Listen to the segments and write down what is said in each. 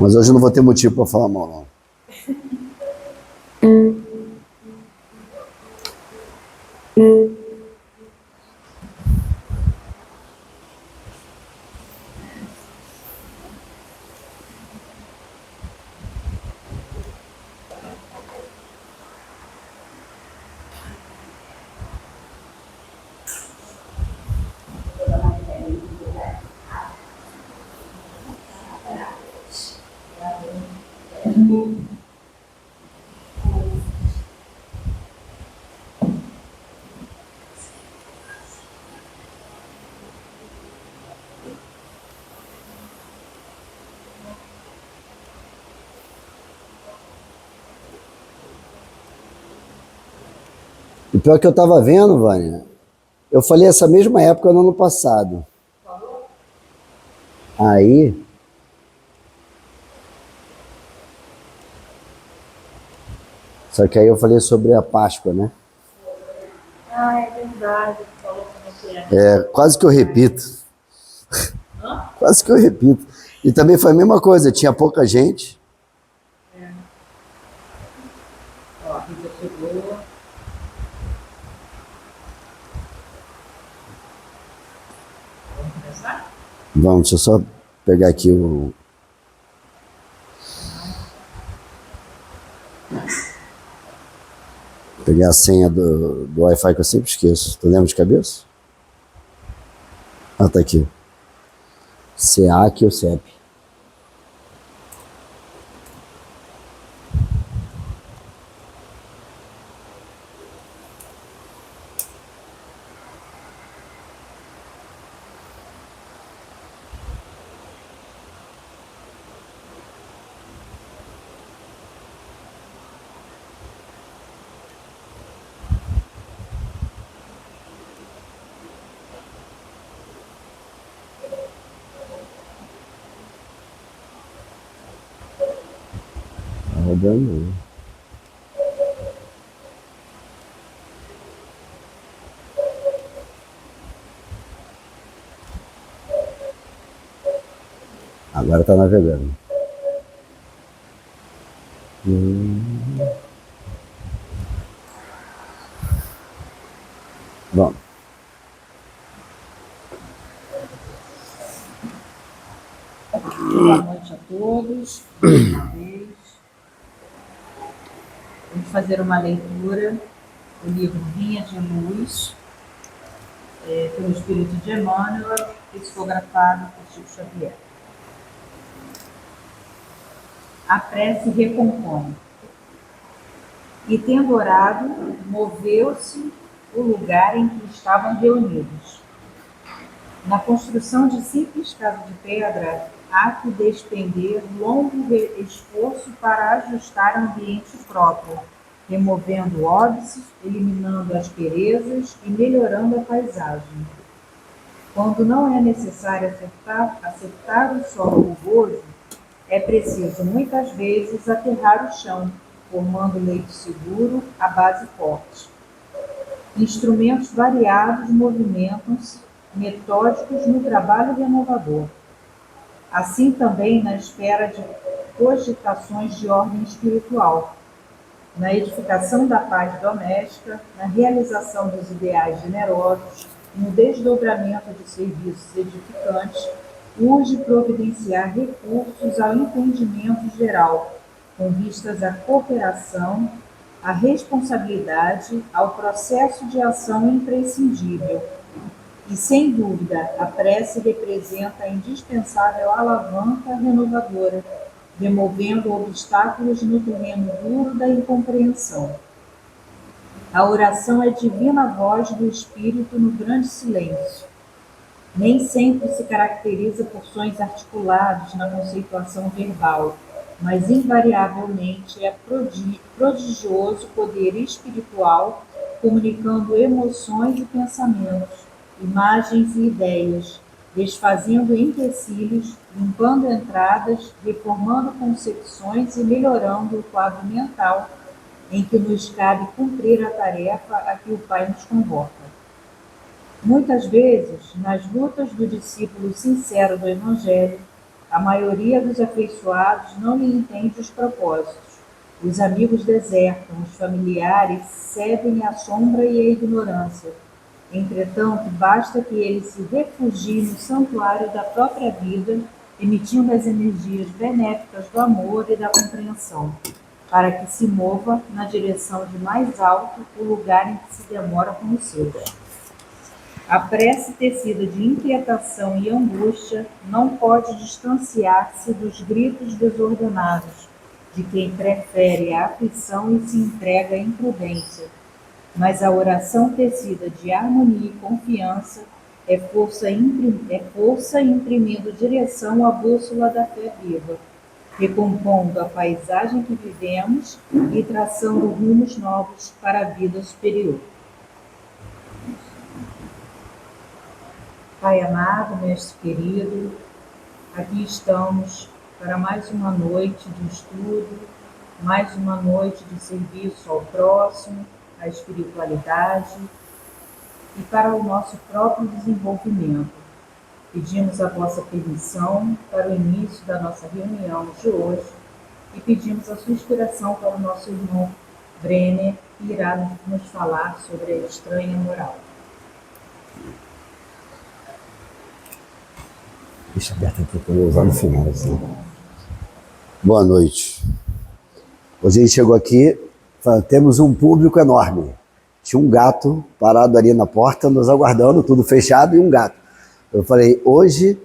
Mas hoje eu não vou ter motivo para falar mal, não. E pior que eu estava vendo, Vânia, eu falei essa mesma época no ano passado. Aí, só que aí eu falei sobre a Páscoa, né? Ah, é verdade. Falou como é. Quase que eu repito. Quase que eu repito. E também foi a mesma coisa, tinha pouca gente. Ó, a Rita chegou. Vamos começar? Vamos, deixa eu só pegar aqui o... Peguei a senha do Wi-Fi que eu sempre esqueço. Tu lembra de cabeça? Ah, tá aqui. CA ou CEP. Tá rodando, né? Agora tá navegando. Vamos. Boa noite a todos. Mais uma vez. Vamos fazer uma leitura do livro Vinha de Luz, pelo Espírito de Emmanuel, psicografado por Chico Xavier. A prece recompõe. E tendo orado, moveu-se o lugar em que estavam reunidos. Na construção de simples casa de pedra, há que despender longo esforço para ajustar ambiente próprio, removendo óbices, eliminando asperezas e melhorando a paisagem. Quando não é necessário acertar o solo rugoso, é preciso muitas vezes aterrar o chão, formando leito seguro à base forte. Instrumentos variados movimentam-se, metódicos no trabalho renovador. Assim também na esfera de cogitações de ordem espiritual, na edificação da paz doméstica, na realização dos ideais generosos, no desdobramento de serviços edificantes, urge providenciar recursos ao entendimento geral, com vistas à cooperação, à responsabilidade, ao processo de ação imprescindível. E, sem dúvida, a prece representa a indispensável alavanca renovadora, removendo obstáculos no terreno duro da incompreensão. A oração é divina voz do Espírito no grande silêncio. Nem sempre se caracteriza por sons articulados na conceituação verbal, mas invariavelmente é prodigioso poder espiritual, comunicando emoções e pensamentos, imagens e ideias, desfazendo empecilhos, limpando entradas, reformando concepções e melhorando o quadro mental em que nos cabe cumprir a tarefa a que o Pai nos convoca. Muitas vezes, nas lutas do discípulo sincero do Evangelho, A maioria dos afeiçoados não lhe entende os propósitos. Os amigos desertam, os familiares cedem à sombra e à ignorância. Entretanto, basta que ele se refugie no santuário da própria vida, emitindo as energias benéficas do amor e da compreensão, para que se mova na direção de mais alto o lugar em que se demora com os seus. A prece tecida de inquietação e angústia não pode distanciar-se dos gritos desordenados de quem prefere a aflição e se entrega à imprudência, mas a oração tecida de harmonia e confiança é força imprimindo direção à bússola da fé viva, recompondo a paisagem que vivemos e traçando rumos novos para a vida superior. Pai amado, Mestre querido, aqui estamos para mais uma noite de estudo, mais uma noite de serviço ao próximo, à espiritualidade e para o nosso próprio desenvolvimento. Pedimos a vossa permissão para o início da nossa reunião de hoje e pedimos a sua inspiração para o nosso irmão Brenner, que irá nos falar sobre a estranha moral. Deixa aberto aqui para eu usar no final. Assim. Boa noite. Hoje a gente chegou aqui, temos um público enorme. Tinha um gato parado ali na porta, nos aguardando, tudo fechado, e um gato. Eu falei, hoje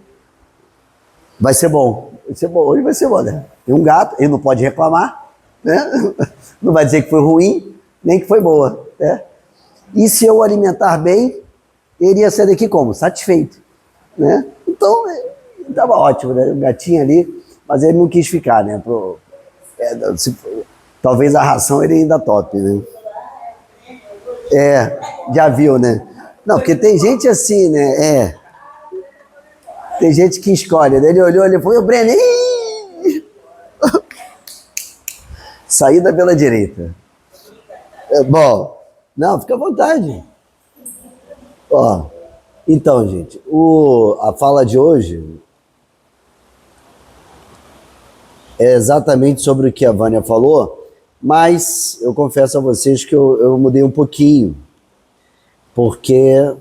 vai ser bom. Hoje vai ser bom, né? Tem um gato, ele não pode reclamar, né? Não vai dizer que foi ruim, nem que foi boa, né? E se eu alimentar bem, ele ia sair daqui como? Satisfeito, né? Então, estava ótimo, né? O gatinho ali, mas ele não quis ficar, né? Talvez a ração ele ainda top, né? Já viu, né? Não, porque tem gente assim, né? Tem gente que escolhe, né? Ele olhou, ele foi, o Brenner, saída pela direita. Bom, não, fica à vontade. Ó, então, gente, a fala de hoje é exatamente sobre o que a Vânia falou, mas eu confesso a vocês que eu mudei um pouquinho, porque,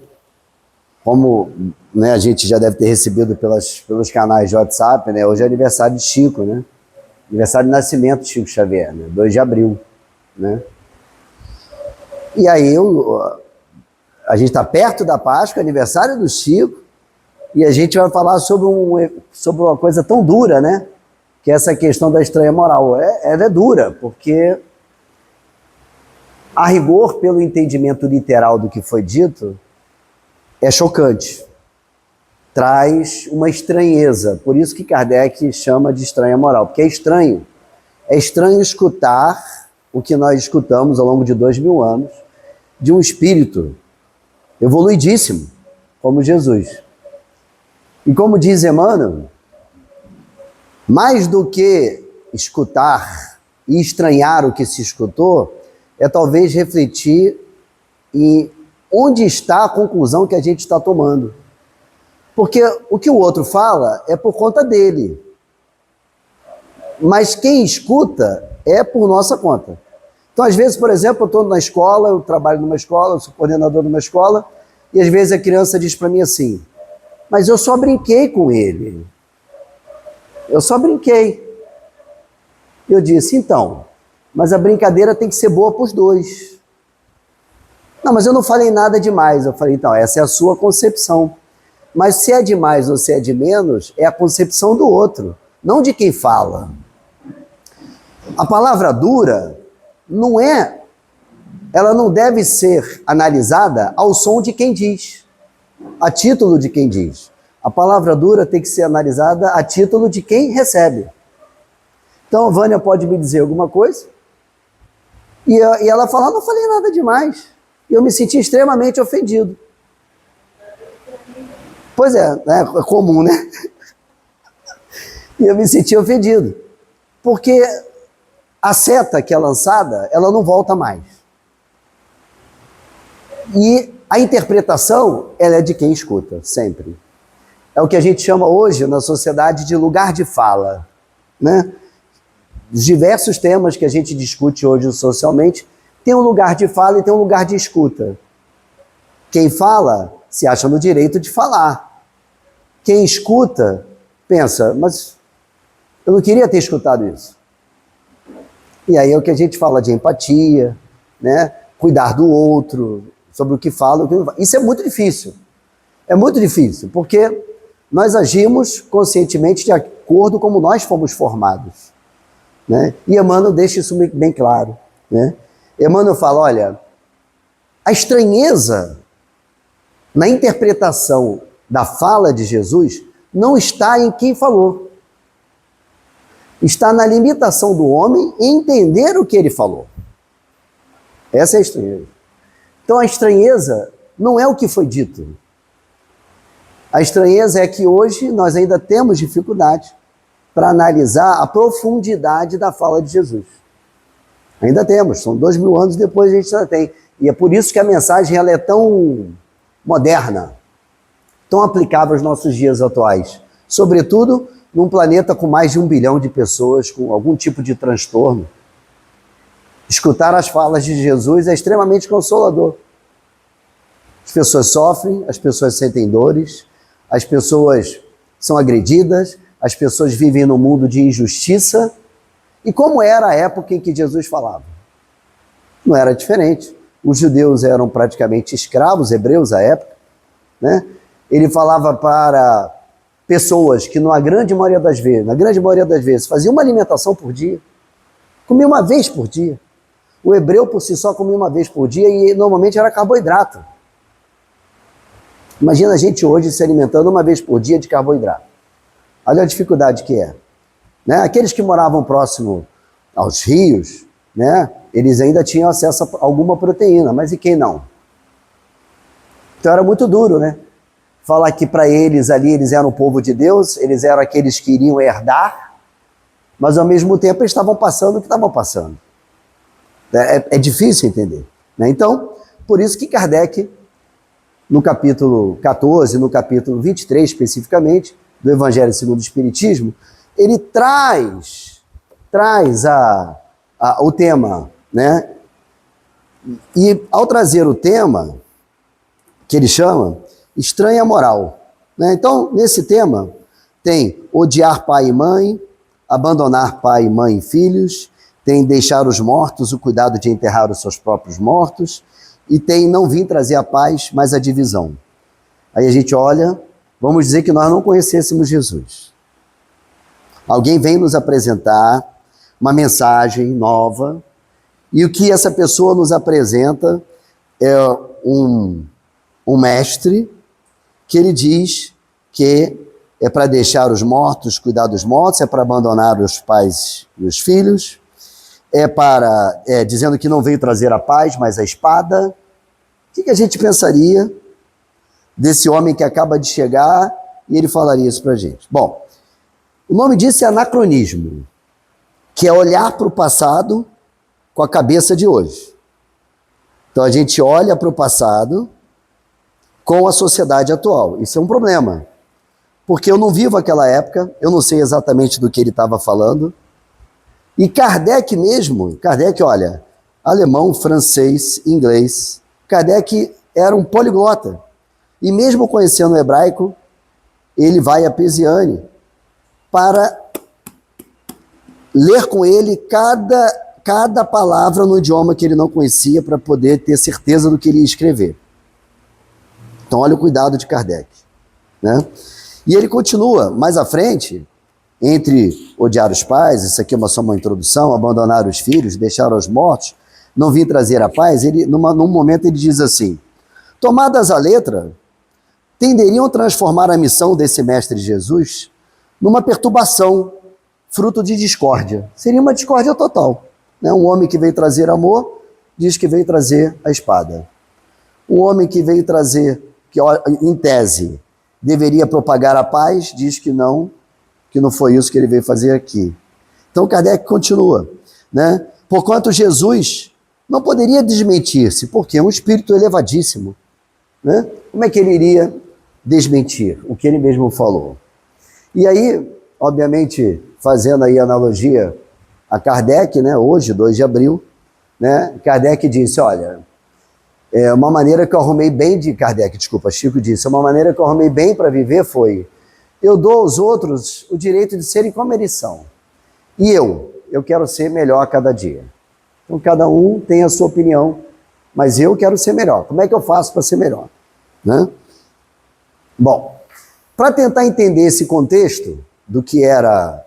como né, a gente já deve ter recebido pelos canais de WhatsApp, né, hoje é aniversário de Chico, né? Aniversário de nascimento de Chico Xavier, né, 2 de abril, né? E aí a gente está perto da Páscoa, aniversário do Chico, e a gente vai falar sobre uma coisa tão dura, né? Que é essa questão da estranha moral. Ela é dura, porque a rigor, pelo entendimento literal do que foi dito, é chocante. Traz uma estranheza. Por isso que Kardec chama de estranha moral, porque é estranho. É estranho escutar o que nós escutamos ao longo de 2000 anos de um espírito evoluidíssimo, como Jesus. E como diz Emmanuel, mais do que escutar e estranhar o que se escutou, é talvez refletir em onde está a conclusão que a gente está tomando. Porque o que o outro fala é por conta dele. Mas quem escuta é por nossa conta. Então, às vezes, por exemplo, eu estou na escola, eu trabalho numa escola, eu sou coordenador de uma escola, e às vezes a criança diz para mim assim, mas eu só brinquei com ele. Eu só brinquei. Eu disse, então, mas a brincadeira tem que ser boa para os dois. Não, mas eu não falei nada demais. Eu falei, então, essa é a sua concepção. Mas se é de mais ou se é de menos, é a concepção do outro, não de quem fala. A palavra dura ela não deve ser analisada ao som de quem diz, a título de quem diz. A palavra dura tem que ser analisada a título de quem recebe. Então, a Vânia pode me dizer alguma coisa, e ela fala, não falei nada demais. E eu me senti extremamente ofendido. Pois é comum, né? E eu me senti ofendido. Porque a seta que é lançada, ela não volta mais. E a interpretação, ela é de quem escuta, sempre. É o que a gente chama hoje na sociedade de lugar de fala, né? Os diversos temas que a gente discute hoje socialmente, tem um lugar de fala e tem um lugar de escuta. Quem fala se acha no direito de falar. Quem escuta pensa, mas eu não queria ter escutado isso. E aí é o que a gente fala de empatia, né? Cuidar do outro, sobre o que fala, o que não fala. Isso é muito difícil. É muito difícil, porque nós agimos conscientemente de acordo como nós fomos formados, né? E Emmanuel deixa isso bem claro, né? Emmanuel fala, olha, a estranheza na interpretação da fala de Jesus não está em quem falou. Está na limitação do homem em entender o que ele falou. Essa é a estranheza. Então a estranheza não é o que foi dito. A estranheza é que hoje nós ainda temos dificuldade para analisar a profundidade da fala de Jesus. Ainda temos, são 2000 anos depois a gente ainda tem. E é por isso que a mensagem ela é tão moderna, tão aplicável aos nossos dias atuais. Sobretudo num planeta com mais de 1 bilhão de pessoas com algum tipo de transtorno. Escutar as falas de Jesus é extremamente consolador. As pessoas sofrem, as pessoas sentem dores, as pessoas são agredidas, as pessoas vivem num mundo de injustiça. E como era a época em que Jesus falava? Não era diferente. Os judeus eram praticamente escravos, hebreus à época, né? Ele falava para pessoas que na grande maioria das vezes, faziam uma alimentação por dia, comia uma vez por dia. O hebreu por si só comia uma vez por dia e normalmente era carboidrato. Imagina a gente hoje se alimentando uma vez por dia de carboidrato. Olha a dificuldade que é, né? Aqueles que moravam próximo aos rios, né? Eles ainda tinham acesso a alguma proteína, mas e quem não? Então era muito duro, né? Falar que para eles ali, eles eram o povo de Deus, eles eram aqueles que iriam herdar, mas ao mesmo tempo eles estavam passando o que estavam passando. É difícil entender, né? Então, por isso que Kardec, no capítulo 14, no capítulo 23 especificamente, do Evangelho segundo o Espiritismo, ele traz o tema, né? E ao trazer o tema, que ele chama estranha moral, né? Então, nesse tema, tem odiar pai e mãe, abandonar pai, mãe e filhos, tem deixar os mortos, o cuidado de enterrar os seus próprios mortos, e tem não vir trazer a paz, mas a divisão. Aí a gente olha, vamos dizer que nós não conhecêssemos Jesus. Alguém vem nos apresentar uma mensagem nova, e o que essa pessoa nos apresenta é um mestre que ele diz que é para deixar os mortos, cuidar dos mortos, é para abandonar os pais e os filhos, dizendo que não veio trazer a paz, mas a espada. O que a gente pensaria desse homem que acaba de chegar e ele falaria isso para a gente? Bom, o nome disso é anacronismo, que é olhar para o passado com a cabeça de hoje. Então a gente olha para o passado com a sociedade atual. Isso é um problema, porque eu não vivo aquela época, eu não sei exatamente do que ele estava falando. E Kardec mesmo, olha, alemão, francês, inglês, Kardec era um poliglota. E mesmo conhecendo o hebraico, ele vai a Pesiane para ler com ele cada palavra no idioma que ele não conhecia para poder ter certeza do que ele ia escrever. Então olha o cuidado de Kardec, né? E ele continua mais à frente, entre odiar os pais, isso aqui é só uma introdução, abandonar os filhos, deixar os mortos, não vir trazer a paz, num momento ele diz assim, tomadas a letra, tenderiam a transformar a missão desse mestre Jesus numa perturbação, fruto de discórdia. Seria uma discórdia total, né? Um homem que veio trazer amor, diz que veio trazer a espada. Um homem que veio trazer, que em tese deveria propagar a paz, diz que não foi isso que ele veio fazer aqui. Então Kardec continua, né? Porquanto Jesus não poderia desmentir-se, porque é um espírito elevadíssimo, né? Como é que ele iria desmentir o que ele mesmo falou. E aí, obviamente, fazendo aí analogia a Kardec, né, hoje, 2 de abril, né, Kardec disse, olha, uma maneira que eu arrumei bem de... Kardec, desculpa, Chico disse, uma maneira que eu arrumei bem para viver foi, eu dou aos outros o direito de serem como eles são. E eu quero ser melhor a cada dia. Então, cada um tem a sua opinião, mas eu quero ser melhor. Como é que eu faço para ser melhor? Né? Bom, para tentar entender esse contexto do que era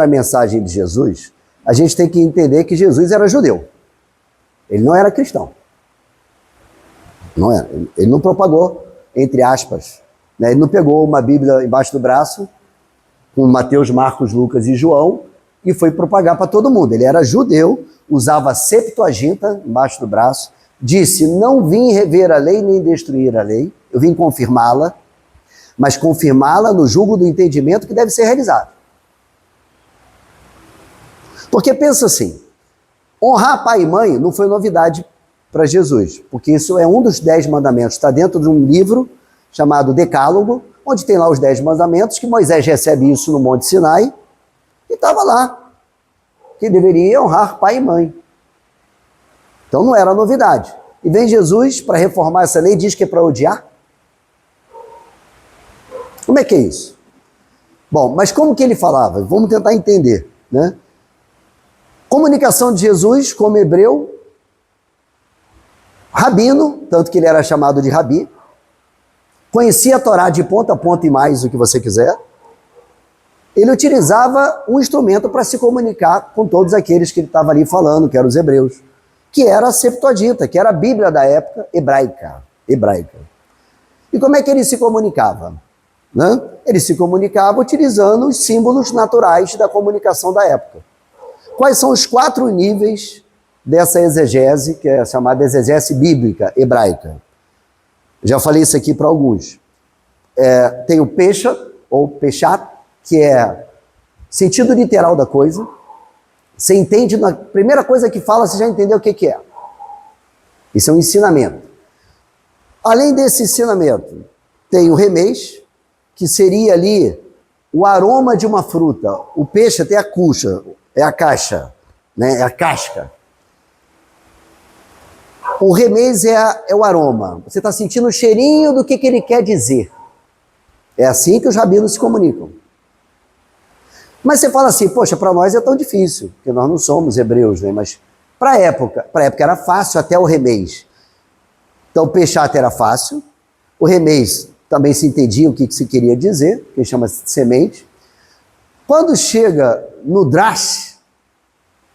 a mensagem de Jesus, a gente tem que entender que Jesus era judeu. Ele não era cristão. Não era. Ele não propagou, entre aspas. Né? Ele não pegou uma Bíblia embaixo do braço, com Mateus, Marcos, Lucas e João, e foi propagar para todo mundo. Ele era judeu, usava a Septuaginta embaixo do braço, disse, não vim rever a lei nem destruir a lei, eu vim confirmá-la, mas confirmá-la no julgo do entendimento que deve ser realizado. Porque pensa assim, honrar pai e mãe não foi novidade para Jesus, porque isso é um dos 10 mandamentos, está dentro de um livro chamado Decálogo, onde tem lá os 10 mandamentos, que Moisés recebe isso no Monte Sinai, e estava lá, que deveria honrar pai e mãe. Então não era novidade. E vem Jesus para reformar essa lei, diz que é para odiar? Como é que é isso? Bom, mas como que ele falava? Vamos tentar entender, né? Comunicação de Jesus como hebreu, rabino, tanto que ele era chamado de rabi, conhecia a Torá de ponta a ponta e mais o que você quiser. Ele utilizava um instrumento para se comunicar com todos aqueles que ele estava ali falando, que eram os hebreus, que era a Septuaginta, que era a Bíblia da época hebraica. E como é que ele se comunicava? Né? Ele se comunicava utilizando os símbolos naturais da comunicação da época. Quais são os 4 níveis dessa exegese, que é chamada exegese bíblica hebraica? Já falei isso aqui para alguns. Tem o pesha, ou peshat, que é sentido literal da coisa. Você entende, na primeira coisa que fala, você já entendeu o que é. Isso é um ensinamento. Além desse ensinamento, tem o remês, que seria ali o aroma de uma fruta. O peixe tem a cuxa, é a caixa, né? É a casca. O remês é o aroma. Você está sentindo o cheirinho do que ele quer dizer. É assim que os rabinos se comunicam. Mas você fala assim, poxa, para nós é tão difícil, porque nós não somos hebreus, né? Mas para a época era fácil até o remês. Então o peixate era fácil, o remês também se entendia o que se queria dizer, que chama semente. Quando chega no drash,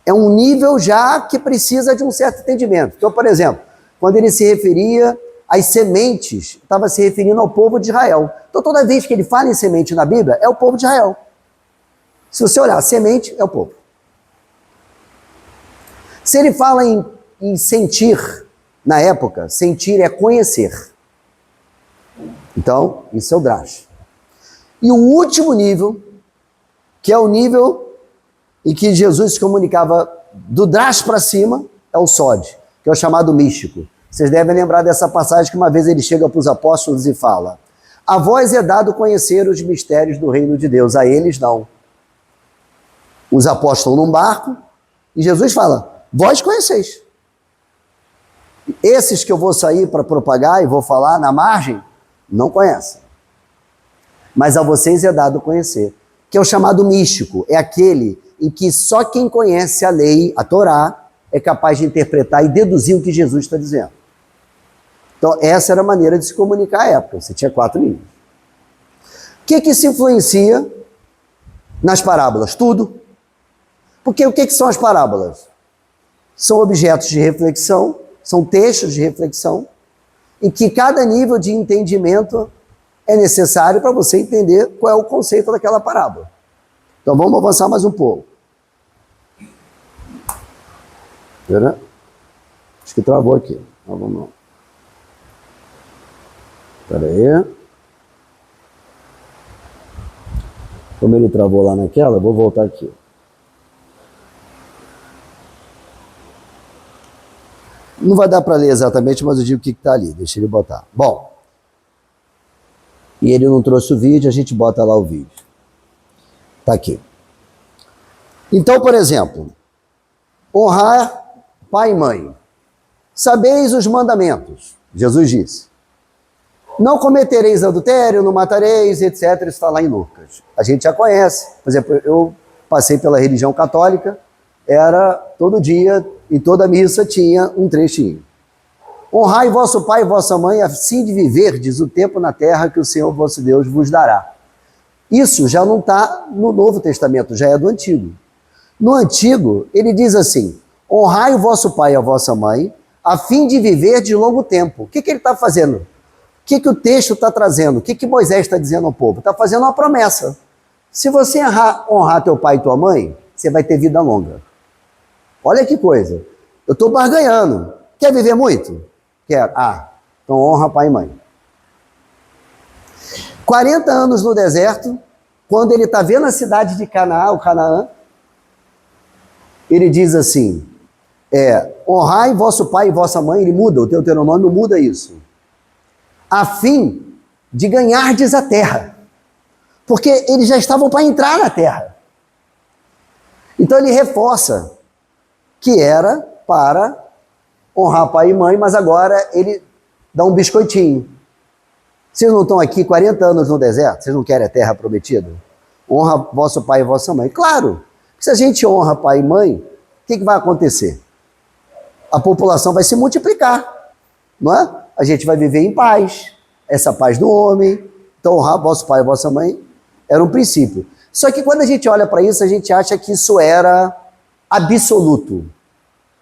é um nível já que precisa de um certo entendimento. Então, por exemplo, quando ele se referia às sementes, estava se referindo ao povo de Israel. Então, toda vez que ele fala em semente na Bíblia, é o povo de Israel. Se você olhar, semente é o povo. Se ele fala em sentir, na época, sentir é conhecer. Então, isso é o drash. E o último nível, que é o nível em que Jesus se comunicava do drash para cima, é o sod, que é o chamado místico. Vocês devem lembrar dessa passagem que uma vez ele chega para os apóstolos e fala: a vós é dado conhecer os mistérios do reino de Deus, a eles não. Os apóstolos num barco, e Jesus fala: vós conheceis. Esses que eu vou sair para propagar e vou falar na margem, não conhecem. Mas a vocês é dado conhecer, que é o chamado místico, é aquele em que só quem conhece a lei, a Torá, é capaz de interpretar e deduzir o que Jesus está dizendo. Então, essa era a maneira de se comunicar à época. Você tinha 4 níveis. O que se influencia nas parábolas? Tudo. Porque o que são as parábolas? São objetos de reflexão, são textos de reflexão, em que cada nível de entendimento é necessário para você entender qual é o conceito daquela parábola. Então, vamos avançar mais um pouco. Acho que travou aqui. Então, vamos lá. Espera aí. Como ele travou lá naquela, eu vou voltar aqui. Não vai dar para ler exatamente, mas eu digo o que está ali. Deixa ele botar. Bom, E ele não trouxe o vídeo, a gente bota lá o vídeo. Tá aqui. Então, por exemplo, honrar pai e mãe. Sabeis os mandamentos. Jesus disse. Não cometereis adultério, não matareis, etc. Isso está lá em Lucas. A gente já conhece. Por exemplo, eu passei pela religião católica, era todo dia, em toda missa tinha um trechinho. Honrai vosso pai e vossa mãe, assim de viverdes o tempo na terra que o Senhor vosso Deus vos dará. Isso já não está no Novo Testamento, já é do Antigo. No Antigo, ele diz assim, honrai o vosso pai e a vossa mãe, a fim de viver de longo tempo. O que ele está fazendo? O que o texto está trazendo? O que Moisés está dizendo ao povo? Está fazendo uma promessa. Se você honrar teu pai e tua mãe, você vai ter vida longa. Olha que coisa. Eu estou barganhando. Quer viver muito? Quero. Então honra pai e mãe. 40 anos no deserto, quando ele está vendo a cidade de Canaã, o Canaã, ele diz assim, honrai vosso pai e vossa mãe, ele muda, o Deuteronômio muda isso, a fim de ganhardes a terra, porque eles já estavam para entrar na terra. Então ele reforça que era para honrar pai e mãe, mas agora ele dá um biscoitinho. Vocês não estão aqui 40 anos no deserto? Vocês não querem a terra prometida? Honra vosso pai e vossa mãe. Claro, se a gente honra pai e mãe, o que vai acontecer? A população vai se multiplicar, não é? A gente vai viver em paz, essa paz do homem. Então honrar vosso pai e vossa mãe era um princípio. Só que quando a gente olha para isso, a gente acha que isso era absoluto.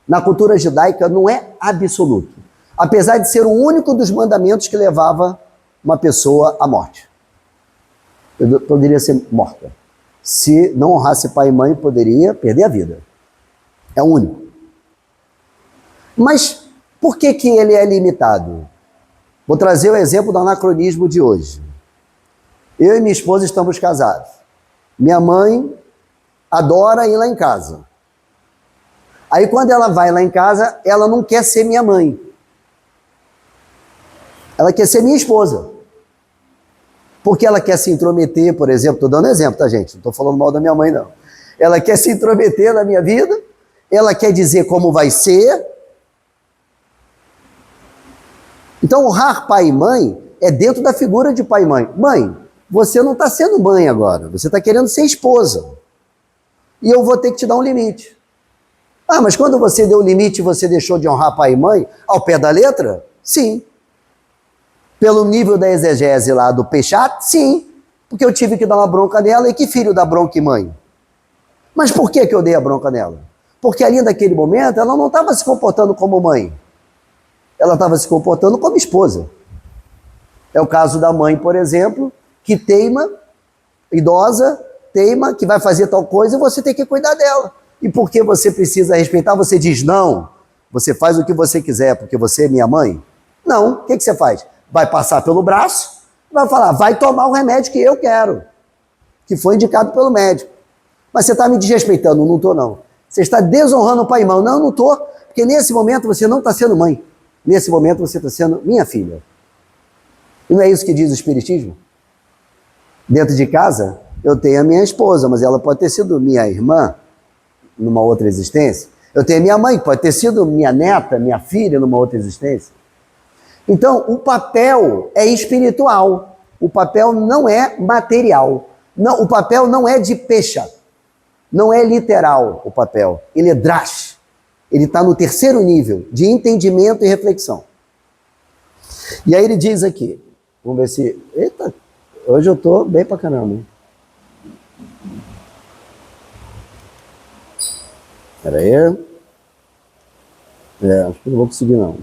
Na cultura judaica não é absoluto. Apesar de ser o único dos mandamentos que levava uma pessoa à morte. Poderia ser morta. Se não honrasse pai e mãe, poderia perder a vida. É o único. Mas por que ele é limitado? Vou trazer o exemplo do anacronismo de hoje. Eu e minha esposa estamos casados. Minha mãe adora ir lá em casa. Aí quando ela vai lá em casa, ela não quer ser minha mãe. Ela quer ser minha esposa. Porque ela quer se intrometer, por exemplo, estou dando exemplo, tá, gente? Não estou falando mal da minha mãe, não. Ela quer se intrometer na minha vida, ela quer dizer como vai ser. Então, honrar pai e mãe é dentro da figura de pai e mãe. Mãe, você não está sendo mãe agora, você está querendo ser esposa. E eu vou ter que te dar um limite. Mas quando você deu o limite, você deixou de honrar pai e mãe? Ao pé da letra? Sim. Pelo nível da exegese lá do Pechat? Sim. Porque eu tive que dar uma bronca nela. E que filho dá bronca em mãe? Mas por que eu dei a bronca nela? Porque ali naquele momento ela não estava se comportando como mãe. Ela estava se comportando como esposa. É o caso da mãe, por exemplo, que teima, idosa, teima, que vai fazer tal coisa e você tem que cuidar dela. E porque você precisa respeitar, você diz não. Você faz o que você quiser porque você é minha mãe? Não. O que você faz? Vai passar pelo braço, vai falar, vai tomar o remédio que eu quero, que foi indicado pelo médico. Mas você está me desrespeitando, não estou não. Você está desonrando o pai e mãe. Não, não estou, porque nesse momento você não está sendo mãe. Nesse momento você está sendo minha filha. E não é isso que diz o Espiritismo? Dentro de casa, eu tenho a minha esposa, mas ela pode ter sido minha irmã, numa outra existência. Eu tenho a minha mãe, pode ter sido minha neta, minha filha, numa outra existência. Então, o papel é espiritual. O papel não é material. Não, o papel não é de pecha. Não é literal o papel. Ele é drash. Ele está no terceiro nível de entendimento e reflexão. E aí ele diz aqui, vamos ver se... Eita, hoje eu estou bem pra caramba, hein? Espera aí. Acho que não vou conseguir não.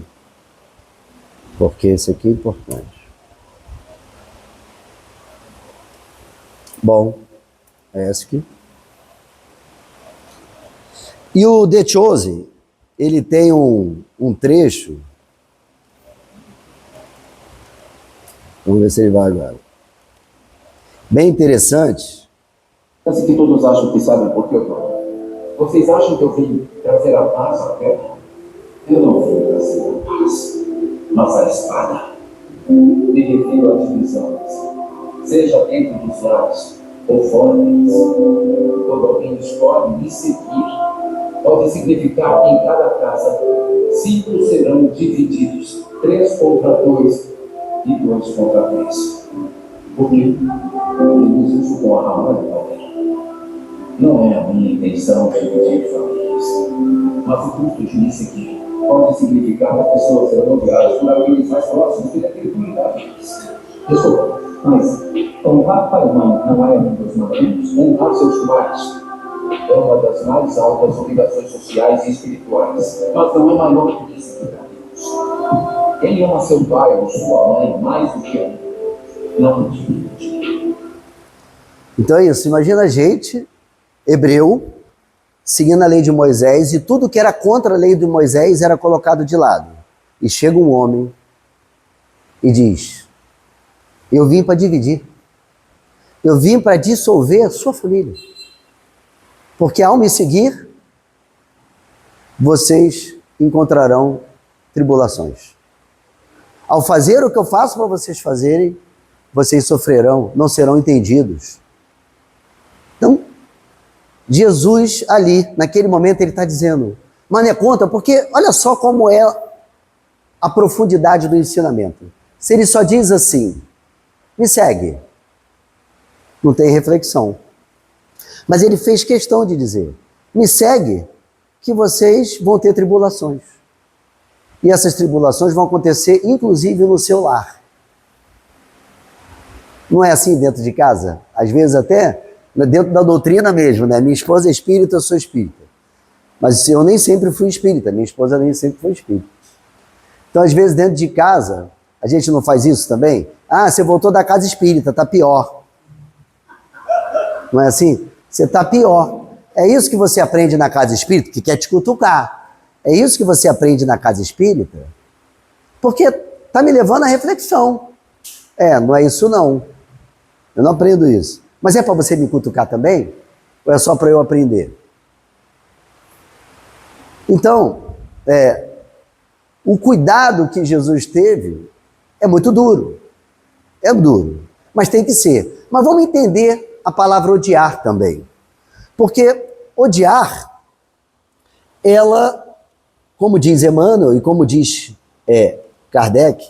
Porque esse aqui é importante. Bom, é esse aqui. E o De Chose, ele tem um trecho. Vamos ver se ele vai agora. Bem interessante. Parece que todos acham que sabem por que eu estou. Vocês acham que eu vim trazer a paz à terra? Eu não vim trazer a paz, mas a espada. Me refiro à divisão. seja dentro dos lares ou fora deles. Quando alguém escolhe me seguir, pode significar que em cada casa 5 serão divididos, 3 contra 2 e 2 contra 3. Por quê? Porque isso com a alma de poder. Não é a minha intenção dividir famílias, mas o custo de me seguir pode significar que as pessoas serão odiadas por aqueles mais próximos que daquele comunidade deles. Desculpa, mas honrar pai e mãe não é um dos mandamentos. Honrar seus pais é uma das mais altas obrigações sociais e espirituais, mas não é maior que seguir a Deus. Quem ama seu pai ou sua mãe mais do que um, não divide. Então é isso, imagina a gente, hebreu, seguindo a lei de Moisés, e tudo que era contra a lei de Moisés era colocado de lado. E chega um homem e diz: eu vim para dividir. Eu vim para dissolver a sua família. Porque ao me seguir, vocês encontrarão tribulações. Ao fazer o que eu faço para vocês fazerem, vocês sofrerão, não serão entendidos. Então, Jesus ali, naquele momento, ele está dizendo, mas não é conta, porque olha só como é a profundidade do ensinamento. Se ele só diz assim, me segue, não tem reflexão. Mas ele fez questão de dizer, me segue, que vocês vão ter tribulações. E essas tribulações vão acontecer, inclusive, no seu lar. Não é assim dentro de casa? Às vezes até dentro da doutrina mesmo, né? Minha esposa é espírita, eu sou espírita. Mas eu nem sempre fui espírita, minha esposa nem sempre foi espírita. Então, às vezes, dentro de casa, a gente não faz isso também? Ah, você voltou da casa espírita, tá pior. Não é assim? Você tá pior. É isso que você aprende na casa espírita, que quer te cutucar. É isso que você aprende na casa espírita, porque tá me levando à reflexão. Não é isso não. Eu não aprendo isso. Mas é para você me cutucar também? Ou é só para eu aprender? Então, o cuidado que Jesus teve é muito duro. É duro, mas tem que ser. Mas vamos entender a palavra odiar também. Porque odiar, ela, como diz Emmanuel e como diz Kardec,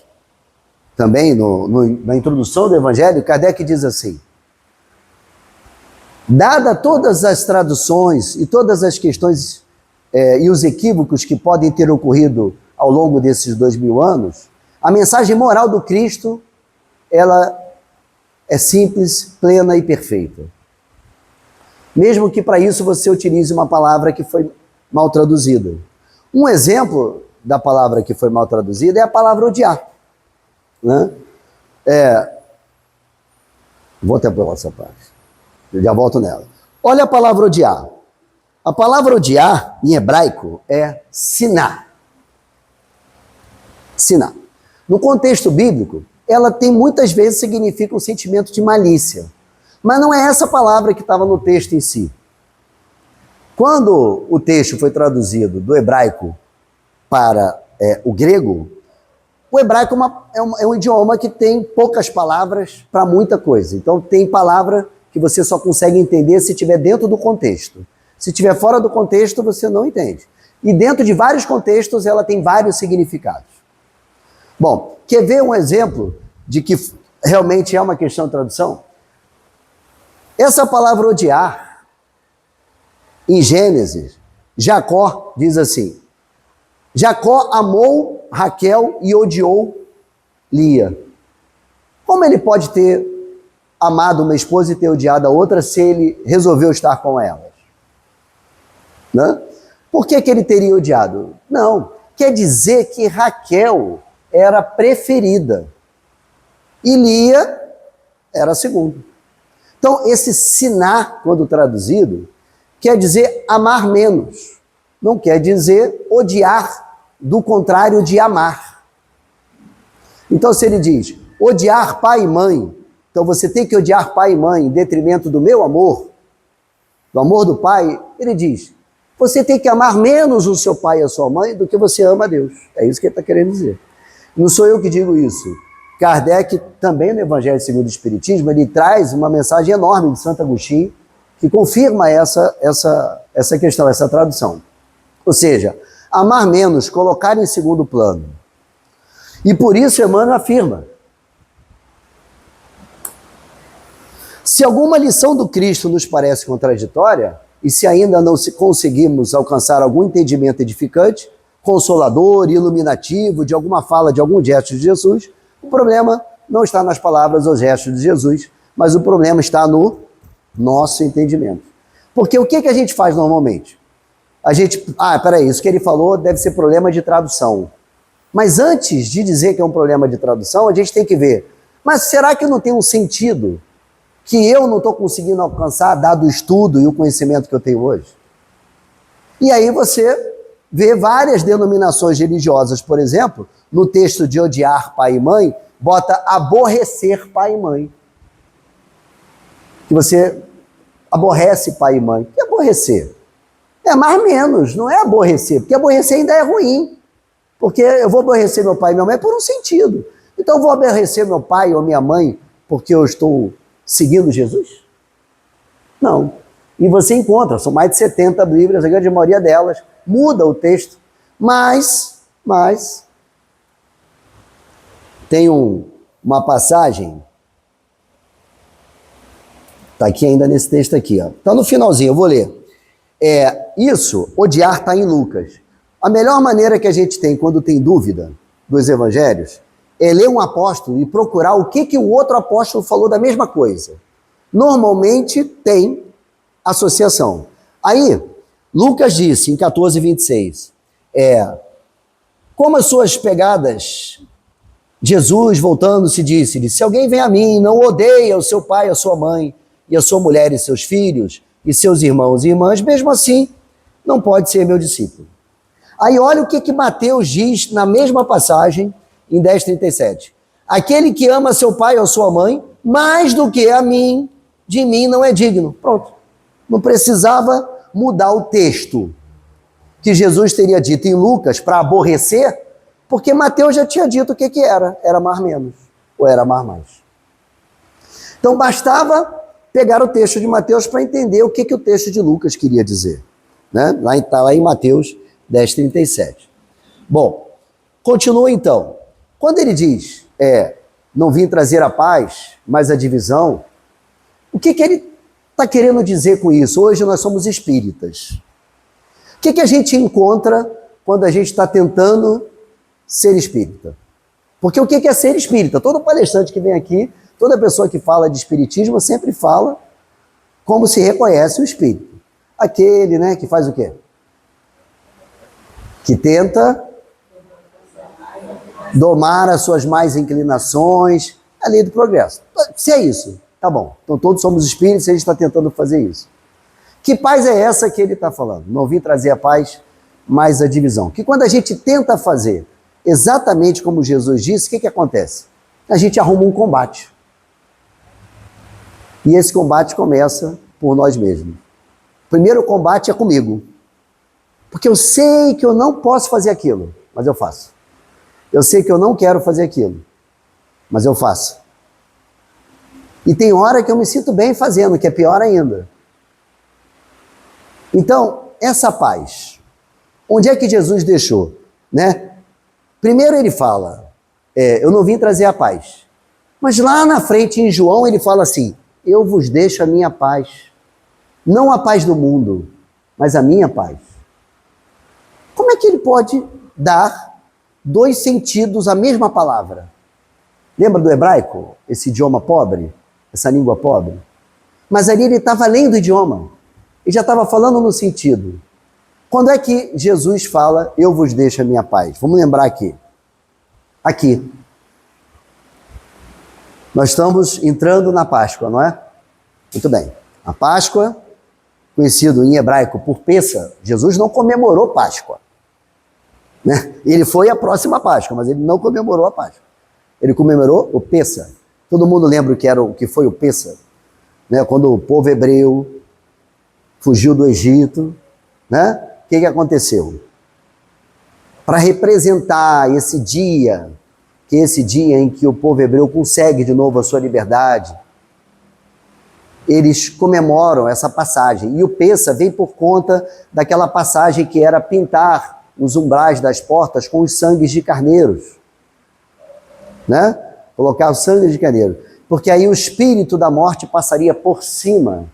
também na introdução do Evangelho, Kardec diz assim, dada todas as traduções e todas as questões e os equívocos que podem ter ocorrido ao longo desses 2000 anos, a mensagem moral do Cristo, ela é simples, plena e perfeita. Mesmo que para isso você utilize uma palavra que foi mal traduzida. Um exemplo da palavra que foi mal traduzida é a palavra odiar. Né? Vou até pela essa parte. Eu já volto nela. Olha a palavra odiar. A palavra odiar, em hebraico, é siná. Siná. No contexto bíblico, ela tem muitas vezes significa um sentimento de malícia. Mas não é essa palavra que estava no texto em si. Quando o texto foi traduzido do hebraico para o grego, o hebraico é um idioma que tem poucas palavras para muita coisa. Então tem palavra que você só consegue entender se estiver dentro do contexto. Se estiver fora do contexto, você não entende. E dentro de vários contextos, ela tem vários significados. Bom, quer ver um exemplo de que realmente é uma questão de tradução? Essa palavra odiar, em Gênesis, Jacó diz assim, Jacó amou Raquel e odiou Lia. Como ele pode ter amado uma esposa e ter odiado a outra se ele resolveu estar com elas? Né? Por que ele teria odiado? Não, quer dizer que Raquel era preferida e Lia era a segunda. Então, esse siná, quando traduzido, quer dizer amar menos. Não quer dizer odiar, do contrário de amar. Então, se ele diz odiar pai e mãe, então você tem que odiar pai e mãe em detrimento do meu amor, do amor do pai, ele diz, você tem que amar menos o seu pai e a sua mãe do que você ama a Deus. É isso que ele está querendo dizer. Não sou eu que digo isso. Kardec, também no Evangelho segundo o Espiritismo, ele traz uma mensagem enorme de Santo Agostinho que confirma essa questão, essa tradução. Ou seja, amar menos, colocar em segundo plano. E por isso Emmanuel afirma: se alguma lição do Cristo nos parece contraditória, e se ainda não conseguimos alcançar algum entendimento edificante, consolador, iluminativo, de alguma fala, de algum gesto de Jesus, o problema não está nas palavras ou gestos de Jesus, mas o problema está no nosso entendimento. Porque o que a gente faz normalmente? A gente, peraí, isso que ele falou deve ser problema de tradução. Mas antes de dizer que é um problema de tradução, a gente tem que ver, mas será que não tem um sentido que eu não estou conseguindo alcançar, dado o estudo e o conhecimento que eu tenho hoje? E aí você vê várias denominações religiosas, por exemplo, no texto de odiar pai e mãe, bota aborrecer pai e mãe. Que você aborrece pai e mãe. O que é aborrecer? É amar menos, não é aborrecer, porque aborrecer ainda é ruim. Porque eu vou aborrecer meu pai e minha mãe por um sentido. Então eu vou aborrecer meu pai ou minha mãe porque eu estou seguindo Jesus? Não. E você encontra, são mais de 70 Bíblias, a grande maioria delas muda o texto, mas tem uma passagem, está aqui ainda nesse texto aqui, está no finalzinho, eu vou ler. Isso, odiar, está em Lucas. A melhor maneira que a gente tem quando tem dúvida dos evangelhos é ler um apóstolo e procurar o que o outro apóstolo falou da mesma coisa. Normalmente tem associação. Aí, Lucas disse, em 14:26, como as suas pegadas, Jesus, voltando-se, disse-lhe: se alguém vem a mim, não odeia o seu pai, a sua mãe, e a sua mulher e seus filhos, e seus irmãos e irmãs, mesmo assim, não pode ser meu discípulo. Aí olha o que Mateus diz na mesma passagem, em 10:37. Aquele que ama seu pai ou sua mãe, mais do que a mim, de mim não é digno. Pronto. Não precisava mudar o texto que Jesus teria dito em Lucas para aborrecer, porque Mateus já tinha dito o que era amar menos, ou era amar mais. Então bastava pegar o texto de Mateus para entender o que o texto de Lucas queria dizer. Né? Lá em Mateus 10:37. Bom, continua então. Quando ele diz, não vim trazer a paz, mas a divisão, o que ele está querendo dizer com isso? Hoje nós somos espíritas. O que a gente encontra quando a gente está tentando ser espírita? Porque o que é ser espírita? Todo palestrante que vem aqui, toda pessoa que fala de espiritismo sempre fala como se reconhece o espírito. Aquele, né, que faz o quê? Que tenta domar as suas más inclinações, a lei do progresso. Se é isso, tá bom. Então todos somos espíritos e a gente está tentando fazer isso. Que paz é essa que ele está falando? Não vim trazer a paz, mas a divisão. Que quando a gente tenta fazer exatamente como Jesus disse, o que acontece? A gente arruma um combate. E esse combate começa por nós mesmos. O primeiro combate é comigo. Porque eu sei que eu não posso fazer aquilo, mas eu faço. Eu sei que eu não quero fazer aquilo, mas eu faço. E tem hora que eu me sinto bem fazendo, que é pior ainda. Então, essa paz, onde é que Jesus deixou? Né? Primeiro ele fala, eu não vim trazer a paz. Mas lá na frente, em João, ele fala assim, eu vos deixo a minha paz. Não a paz do mundo, mas a minha paz. Como é que ele pode dar dois sentidos à mesma palavra? Lembra do hebraico? Esse idioma pobre? Essa língua pobre? Mas ali ele estava além do idioma. Ele já estava falando no sentido. Quando é que Jesus fala, eu vos deixo a minha paz? Vamos lembrar aqui. Aqui. Nós estamos entrando na Páscoa, não é? Muito bem. A Páscoa, conhecido em hebraico por Pêssah, Jesus não comemorou Páscoa. Né? Ele foi a próxima Páscoa, mas ele não comemorou a Páscoa. Ele comemorou o Pêssah. Todo mundo lembra o que foi o Pêssah? Né? Quando o povo hebreu fugiu do Egito, né? O que aconteceu? Para representar esse dia que é esse dia em que o povo hebreu consegue de novo a sua liberdade, eles comemoram essa passagem. E o Pêssah vem por conta daquela passagem que era pintar os umbrais das portas com os sangues de carneiros, né? Colocar o sangue de carneiro, porque aí o espírito da morte passaria por cima.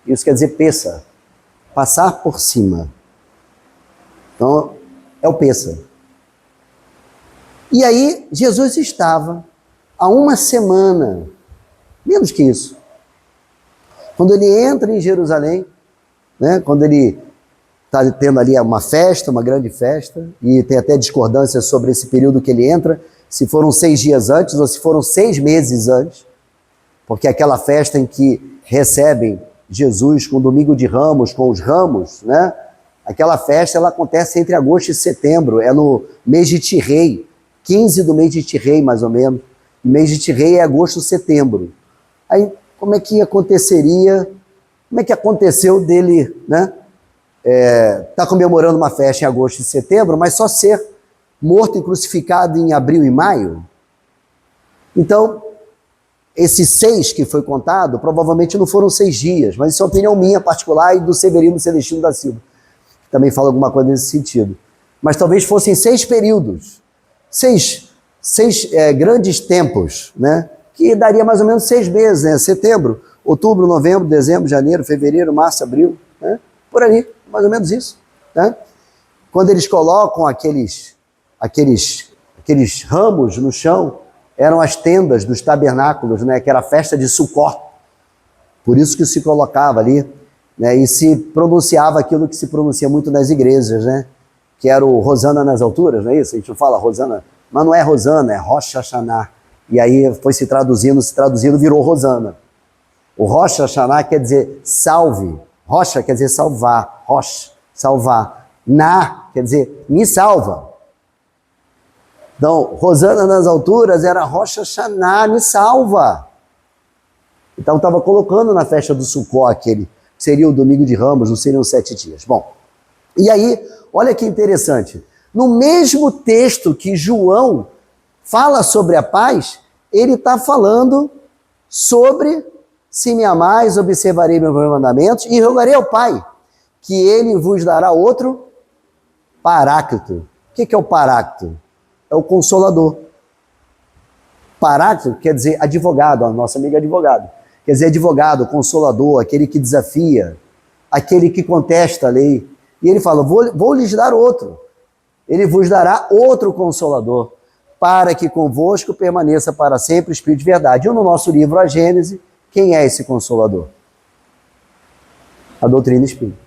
Isso quer dizer Pêssah, passar por cima. Então, é o Pêssah. E aí, Jesus estava há uma semana, menos que isso, quando ele entra em Jerusalém, né, quando ele está tendo ali uma festa, uma grande festa, e tem até discordância sobre esse período que ele entra, se foram 6 dias antes ou se foram 6 meses antes, porque aquela festa em que recebem Jesus com o Domingo de Ramos, com os ramos, né? Aquela festa ela acontece entre agosto e setembro, é no mês de Tirei, 15 do mês de Tirei, mais ou menos. O mês de Tirei é agosto, setembro. Aí, como é que aconteceria, como é que aconteceu dele, né? Tá comemorando uma festa em agosto e setembro, mas só ser morto e crucificado em abril e maio? Então, esses 6 que foi contado, provavelmente não foram 6 dias, mas isso é uma opinião minha particular e do Severino Celestino da Silva, que também fala alguma coisa nesse sentido. Mas talvez fossem 6 períodos, 6 grandes tempos, né? Que daria mais ou menos 6 meses, né? Setembro, outubro, novembro, dezembro, janeiro, fevereiro, março, abril, né? Por ali, mais ou menos isso, né? Quando eles colocam aqueles ramos no chão, eram as tendas dos tabernáculos, né? Que era a festa de Sucó. Por isso que se colocava ali, né? E se pronunciava aquilo que se pronuncia muito nas igrejas, né? Que era o Rosana nas alturas, não é isso? A gente não fala Rosana, mas não é Rosana, é Rosh Hashanah. E aí foi se traduzindo, virou Rosana. O Rosh Hashanah quer dizer salve. Rocha quer dizer salvar. Rosh, salvar. Na quer dizer me salva. Então, Rosana nas alturas era Rosh Hashanah, me salva. Então estava colocando na festa do Sucó aquele, que seria o Domingo de Ramos, não seriam 7 dias. Bom, e aí, olha que interessante. No mesmo texto que João fala sobre a paz, ele está falando sobre se me amais, observarei meus mandamentos e rogarei ao Pai, que ele vos dará outro paráclito. O que é o paráclito? É o consolador. Paráclito quer dizer advogado, a nossa amiga advogado. Quer dizer advogado, consolador, aquele que desafia, aquele que contesta a lei. E ele fala, vou lhes dar outro. Ele vos dará outro consolador, para que convosco permaneça para sempre o Espírito de verdade. E no nosso livro, a Gênese, quem é esse consolador? A doutrina espírita.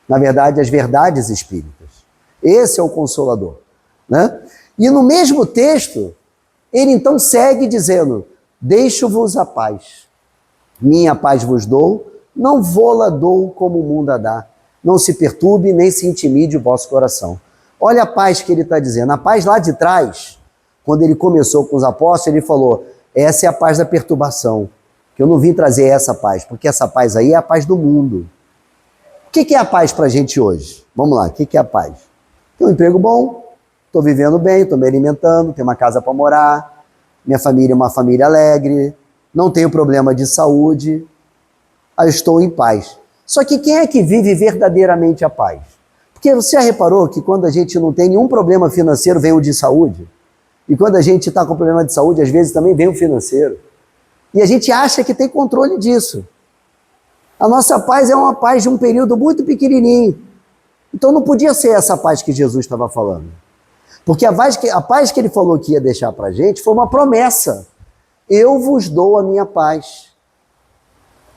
Na verdade, as verdades espíritas. Esse é o consolador, né? E no mesmo texto, ele então segue dizendo, deixo-vos a paz. Minha paz vos dou, não vô-la dou como o mundo a dá. Não se perturbe, nem se intimide o vosso coração. Olha a paz que ele está dizendo. A paz lá de trás, quando ele começou com os apóstolos, ele falou, essa é a paz da perturbação. Que eu não vim trazer essa paz, porque essa paz aí é a paz do mundo. O que é a paz para a gente hoje? Vamos lá, o que é a paz? Tem um emprego bom, estou vivendo bem, estou me alimentando, tenho uma casa para morar, minha família é uma família alegre, não tenho problema de saúde, eu estou em paz. Só que quem é que vive verdadeiramente a paz? Porque você já reparou que quando a gente não tem nenhum problema financeiro, vem o de saúde? E quando a gente está com problema de saúde, às vezes também vem o financeiro. E a gente acha que tem controle disso. A nossa paz é uma paz de um período muito pequenininho. Então não podia ser essa paz que Jesus estava falando. Porque a paz que ele falou que ia deixar para a gente foi uma promessa. Eu vos dou a minha paz.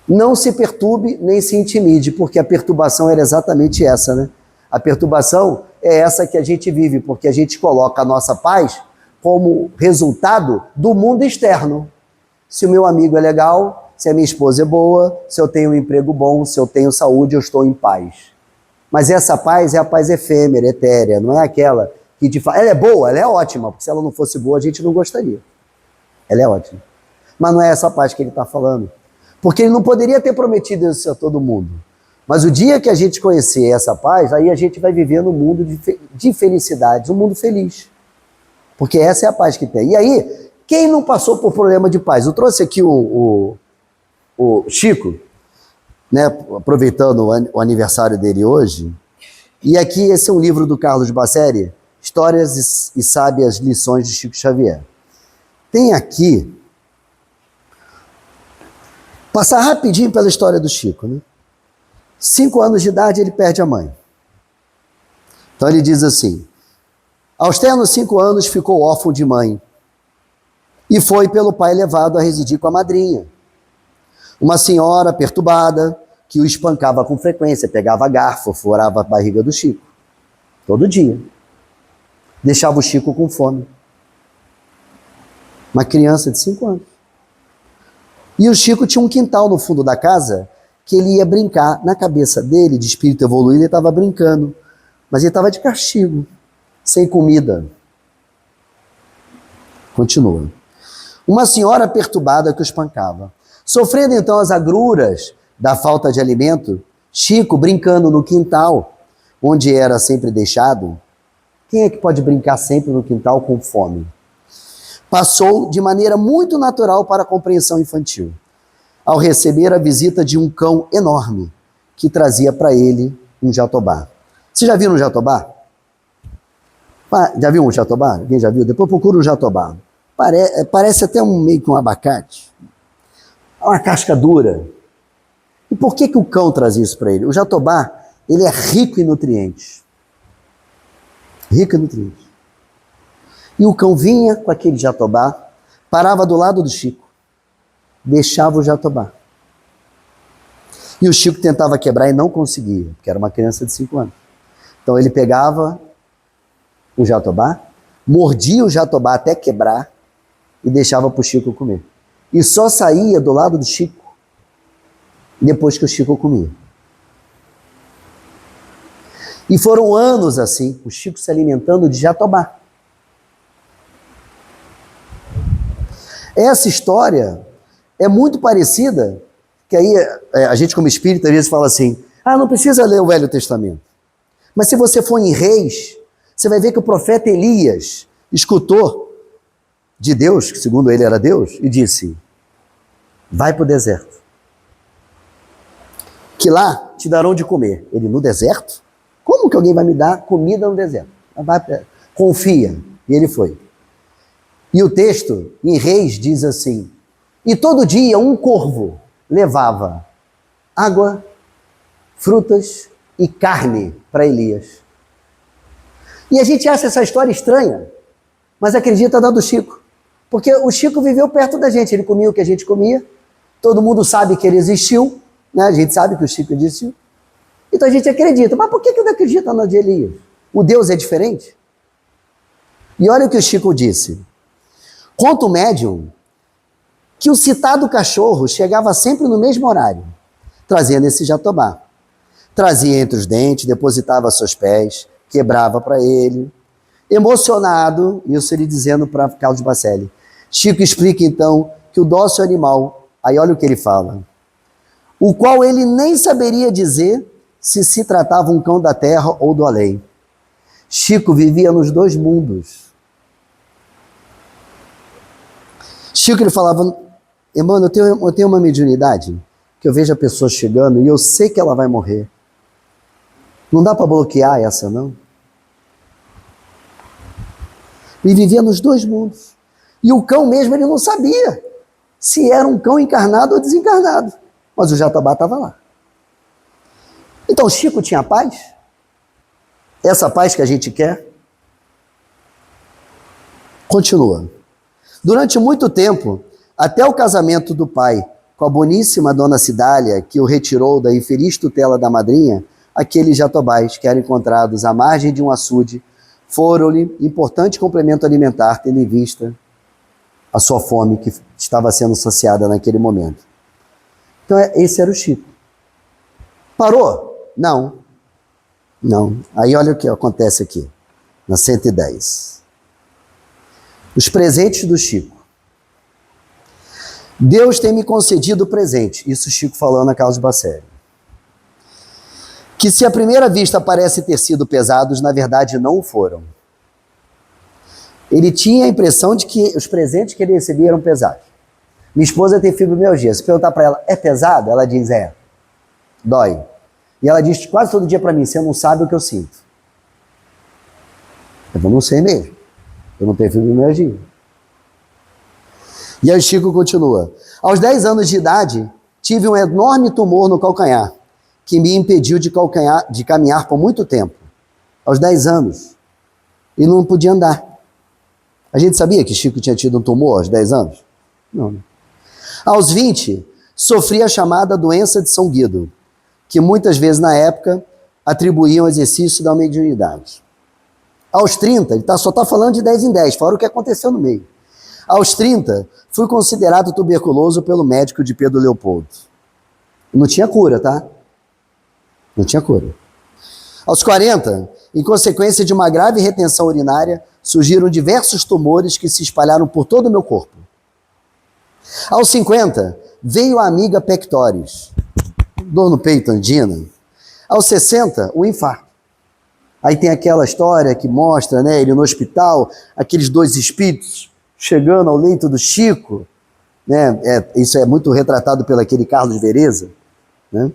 Não se perturbe nem se intimide, porque a perturbação era exatamente essa, né? A perturbação é essa que a gente vive, porque a gente coloca a nossa paz como resultado do mundo externo. Se o meu amigo é legal, se a minha esposa é boa, se eu tenho um emprego bom, se eu tenho saúde, eu estou em paz. Mas essa paz é a paz efêmera, etérea, não é aquela que te fala, ela é boa, ela é ótima, porque se ela não fosse boa, a gente não gostaria. Ela é ótima. Mas não é essa paz que ele está falando. Porque ele não poderia ter prometido isso a todo mundo. Mas o dia que a gente conhecer essa paz, aí a gente vai viver num mundo de felicidades, um mundo feliz. Porque essa é a paz que tem. E aí, quem não passou por problema de paz? Eu trouxe aqui o Chico, né, aproveitando o aniversário dele hoje. E aqui, esse é um livro do Carlos Basseri, Histórias e Sábias Lições de Chico Xavier. Tem aqui, passar rapidinho pela história do Chico, né? 5 anos de idade, ele perde a mãe. Então ele diz assim: aos ternos 5 anos ficou órfão de mãe e foi pelo pai levado a residir com a madrinha, uma senhora perturbada que o espancava com frequência, pegava garfo, furava a barriga do Chico, todo dia. Deixava o Chico com fome. Uma criança de 5 anos. E o Chico tinha um quintal no fundo da casa que ele ia brincar. Na cabeça dele, de espírito evoluído, ele estava brincando, mas ele estava de castigo, sem comida. Continua. Uma senhora perturbada que o espancava. Sofrendo então as agruras da falta de alimento, Chico, brincando no quintal, onde era sempre deixado. Quem é que pode brincar sempre no quintal com fome? Passou de maneira muito natural para a compreensão infantil, ao receber a visita de um cão enorme, que trazia para ele um jatobá. Você já viu um jatobá? Já viu um jatobá? Alguém já viu? Depois procura um jatobá. Parece até meio que um abacate. Uma casca dura. E por que o cão trazia isso para ele? O jatobá, ele é rico em nutrientes. Rico em nutrientes. E o cão vinha com aquele jatobá, parava do lado do Chico, deixava o jatobá. E o Chico tentava quebrar e não conseguia, porque era uma criança de 5 anos. Então ele pegava o jatobá, mordia o jatobá até quebrar e deixava para o Chico comer. E só saía do lado do Chico depois que o Chico comia. E foram anos assim, o Chico se alimentando de jatobá. Essa história é muito parecida, que aí a gente como espírita às vezes fala assim, não precisa ler o Velho Testamento. Mas se você for em Reis, você vai ver que o profeta Elias escutou de Deus, que segundo ele era Deus, e disse, vai para o deserto, que lá te darão de comer. Ele, no deserto? Como que alguém vai me dar comida no deserto? Confia. E ele foi. E o texto, em Reis, diz assim, e todo dia um corvo levava água, frutas e carne para Elias. E a gente acha essa história estranha, mas acredita na do Chico. Porque o Chico viveu perto da gente, ele comia o que a gente comia, todo mundo sabe que ele existiu, né? A gente sabe que o Chico existiu. Então a gente acredita. Mas por que não acredita no de Elias? O Deus é diferente? E olha o que o Chico disse. Conta o médium que o citado cachorro chegava sempre no mesmo horário, trazendo esse jatobá. Trazia entre os dentes, depositava aos seus pés, quebrava para ele. Emocionado, isso ele dizendo para Carlos Bacelli. Chico explica então que o dócil animal, aí olha o que ele fala, o qual ele nem saberia dizer se tratava um cão da terra ou do além. Chico vivia nos 2 mundos. Chico ele falava, Emmanuel, eu tenho uma mediunidade, que eu vejo a pessoa chegando e eu sei que ela vai morrer. Não dá para bloquear essa, não? E vivia nos 2 mundos. E o cão mesmo, ele não sabia se era um cão encarnado ou desencarnado. Mas o jatobá estava lá. Então, Chico tinha paz? Essa paz que a gente quer? Continua. Durante muito tempo, até o casamento do pai com a boníssima dona Cidália, que o retirou da infeliz tutela da madrinha, aqueles jatobás que eram encontrados à margem de um açude, foram-lhe importante complemento alimentar, tendo em vista a sua fome que estava sendo saciada naquele momento. Então, esse era o Chico. Parou? Não. Não. Aí olha o que acontece aqui, na 110. Os presentes do Chico. Deus tem me concedido presente. Isso Chico falando a Carlos Bacelli. Que se à primeira vista parece ter sido pesados, na verdade não o foram. Ele tinha a impressão de que os presentes que ele recebia eram pesados. Minha esposa tem fibromialgia. Se perguntar para ela, é pesado? Ela diz, dói. E ela diz quase todo dia para mim, você não sabe o que eu sinto. Eu não sei mesmo. Eu não tenho fibromialgia. E aí o Chico continua. Aos 10 anos de idade, tive um enorme tumor no calcanhar, que me impediu de caminhar por muito tempo. Aos 10 anos. E não podia andar. A gente sabia que Chico tinha tido um tumor aos 10 anos? Não. Aos 20, sofri a chamada doença de São Guido, que muitas vezes na época atribuíam ao exercício da mediunidade. Aos 30, ele só está falando de 10 em 10, fora o que aconteceu no meio. Aos 30, fui considerado tuberculoso pelo médico de Pedro Leopoldo. Não tinha cura, tá? Não tinha cura. Aos 40, em consequência de uma grave retenção urinária, surgiram diversos tumores que se espalharam por todo o meu corpo. Aos 50, veio a amiga pectoris, dor no peito, angina. Aos 60, o infarto. Aí tem aquela história que mostra, né, ele no hospital, aqueles dois espíritos chegando ao leito do Chico, né, isso é muito retratado pelo aquele Carlos Vereza, né?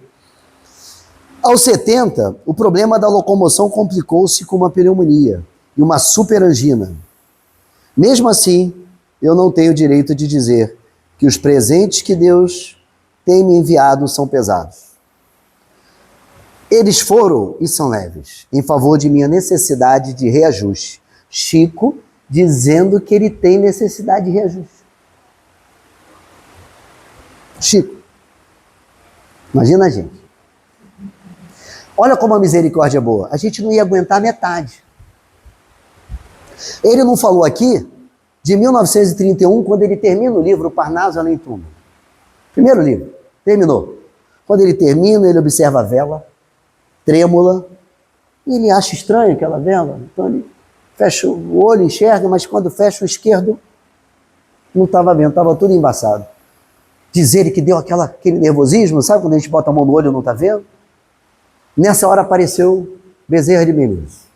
Aos 70, o problema da locomoção complicou-se com uma pneumonia e uma superangina. Mesmo assim, eu não tenho direito de dizer que os presentes que Deus tem me enviado são pesados. Eles foram e são leves, em favor de minha necessidade de reajuste. Chico dizendo que ele tem necessidade de reajuste. Chico, imagina a gente. Olha como a misericórdia é boa. A gente não ia aguentar metade. Ele não falou aqui de 1931, quando ele termina o livro Parnaso Além Túmulo. Primeiro livro, terminou. Quando ele termina, ele observa a vela, trêmula, e ele acha estranho aquela vela. Então ele fecha o olho, enxerga, mas quando fecha o esquerdo, não estava vendo, estava tudo embaçado. Diz ele que deu aquele nervosismo, sabe quando a gente bota a mão no olho e não está vendo? Nessa hora apareceu Bezerra de Menezes.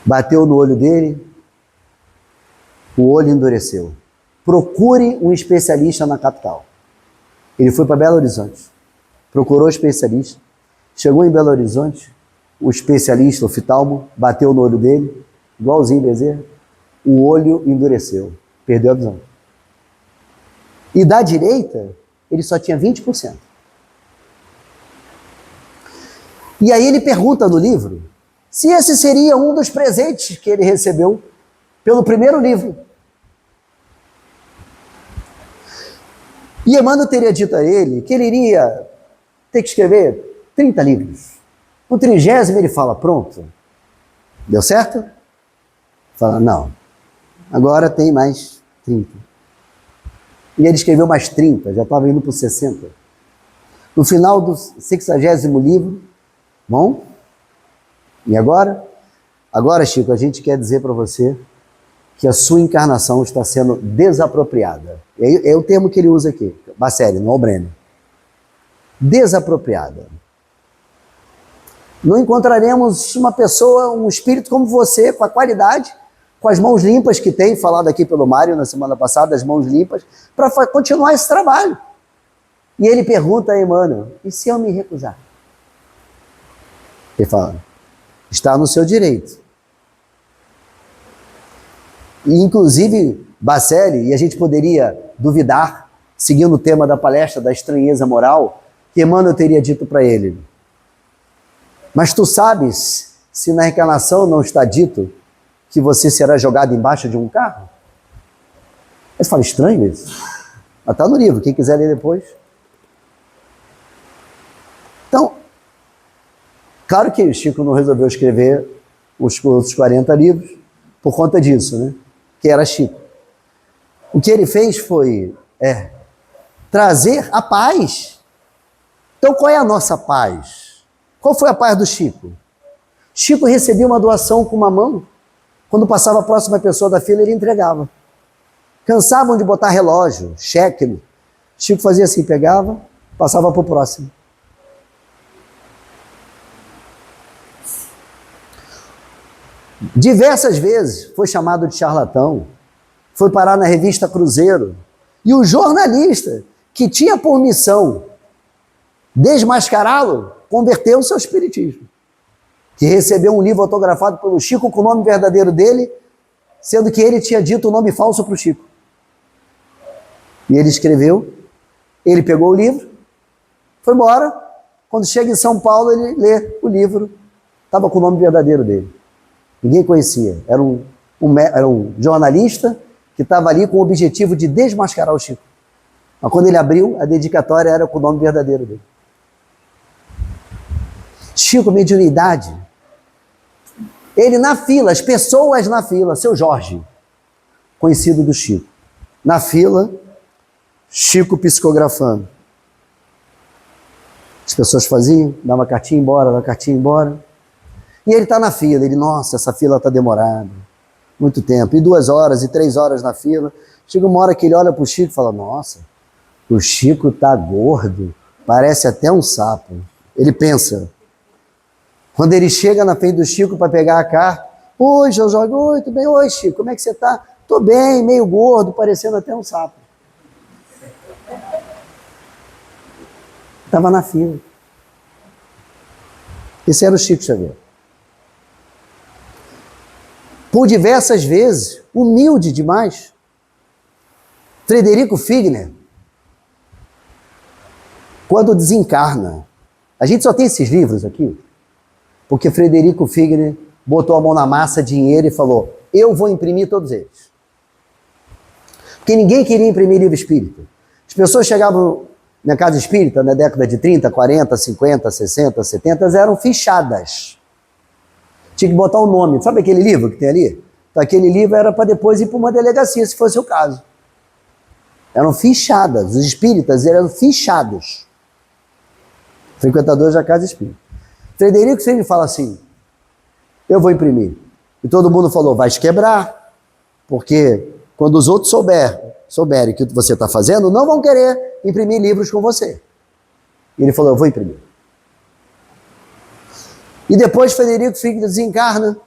Bateu no olho dele, o olho endureceu. Procure um especialista na capital. Ele foi para Belo Horizonte, procurou um especialista, chegou em Belo Horizonte, o especialista, o oftalmo, bateu no olho dele, igualzinho Bezerra, o olho endureceu, perdeu a visão. E da direita, ele só tinha 20%. E aí ele pergunta no livro se esse seria um dos presentes que ele recebeu pelo primeiro livro. E Emmanuel teria dito a ele que ele iria ter que escrever 30 livros. No 30º ele fala, pronto, deu certo? Fala, não, agora tem mais 30. E ele escreveu mais 30, já estava indo para os 60. No final do 60º livro, bom, e agora? Agora, Chico, a gente quer dizer para você que a sua encarnação está sendo desapropriada. É o termo que ele usa aqui, Bacelli, não é o Brenner. Desapropriada. Não encontraremos uma pessoa, um espírito como você, com a qualidade, com as mãos limpas que tem, falado aqui pelo Mário na semana passada, as mãos limpas, para continuar esse trabalho. E ele pergunta a Emmanuel, e se eu me recusar? Ele fala, está no seu direito. E, inclusive, Bacelli, e a gente poderia duvidar, seguindo o tema da palestra da estranheza moral, que Emmanuel teria dito para ele, mas tu sabes se na reencarnação não está dito que você será jogado embaixo de um carro? Ele fala, estranho isso. Mas está no livro, quem quiser ler depois. Então, claro que o Chico não resolveu escrever os outros 40 livros por conta disso, né? Que era Chico. O que ele fez foi trazer a paz. Então, qual é a nossa paz? Qual foi a paz do Chico? Chico recebia uma doação com uma mão. Quando passava a próxima pessoa da fila, ele entregava. Cansavam de botar relógio, cheque. Chico fazia assim, pegava, passava para o próximo. Diversas vezes foi chamado de charlatão, foi parar na revista Cruzeiro. E o jornalista, que tinha por missão desmascará-lo, converteu-se ao espiritismo. Que recebeu um livro autografado pelo Chico com o nome verdadeiro dele, sendo que ele tinha dito o nome falso para o Chico. E ele escreveu, ele pegou o livro, foi embora. Quando chega em São Paulo, ele lê o livro, estava com o nome verdadeiro dele. Ninguém conhecia. Era um jornalista que estava ali com o objetivo de desmascarar o Chico. Mas quando ele abriu, a dedicatória era com o nome verdadeiro dele. Chico, mediunidade. Ele na fila, as pessoas na fila, seu Jorge, conhecido do Chico. Na fila, Chico psicografando. As pessoas faziam, dava cartinha embora, dava cartinha embora. E ele está na fila, ele, nossa, essa fila está demorada. Muito tempo, e 2 horas, e 3 horas na fila. Chega uma hora que ele olha para o Chico e fala, nossa, o Chico está gordo, parece até um sapo. Ele pensa. Quando ele chega na frente do Chico para pegar a carta, oi, seu Jorge, oi, tudo bem? Oi, Chico, como é que você está? Tô bem, meio gordo, parecendo até um sapo. Estava na fila. Esse era o Chico Xavier. Por diversas vezes, humilde demais. Frederico Figner, quando desencarna, a gente só tem esses livros aqui, porque Frederico Figner botou a mão na massa, dinheiro e falou, eu vou imprimir todos eles. Porque ninguém queria imprimir livro espírita. As pessoas chegavam na casa espírita, na década de 30, 40, 50, 60, 70, eram fichadas. Tinha que botar o nome. Sabe aquele livro que tem ali? Então, aquele livro era para depois ir para uma delegacia, se fosse o caso. Eram fichadas. Os espíritas eram fichados. Frequentadores da casa espírita. Frederico sempre fala assim, eu vou imprimir. E todo mundo falou, vai quebrar, porque quando os outros souberem o que você está fazendo, não vão querer imprimir livros com você. E ele falou, eu vou imprimir. E depois Frederico Figner desencarna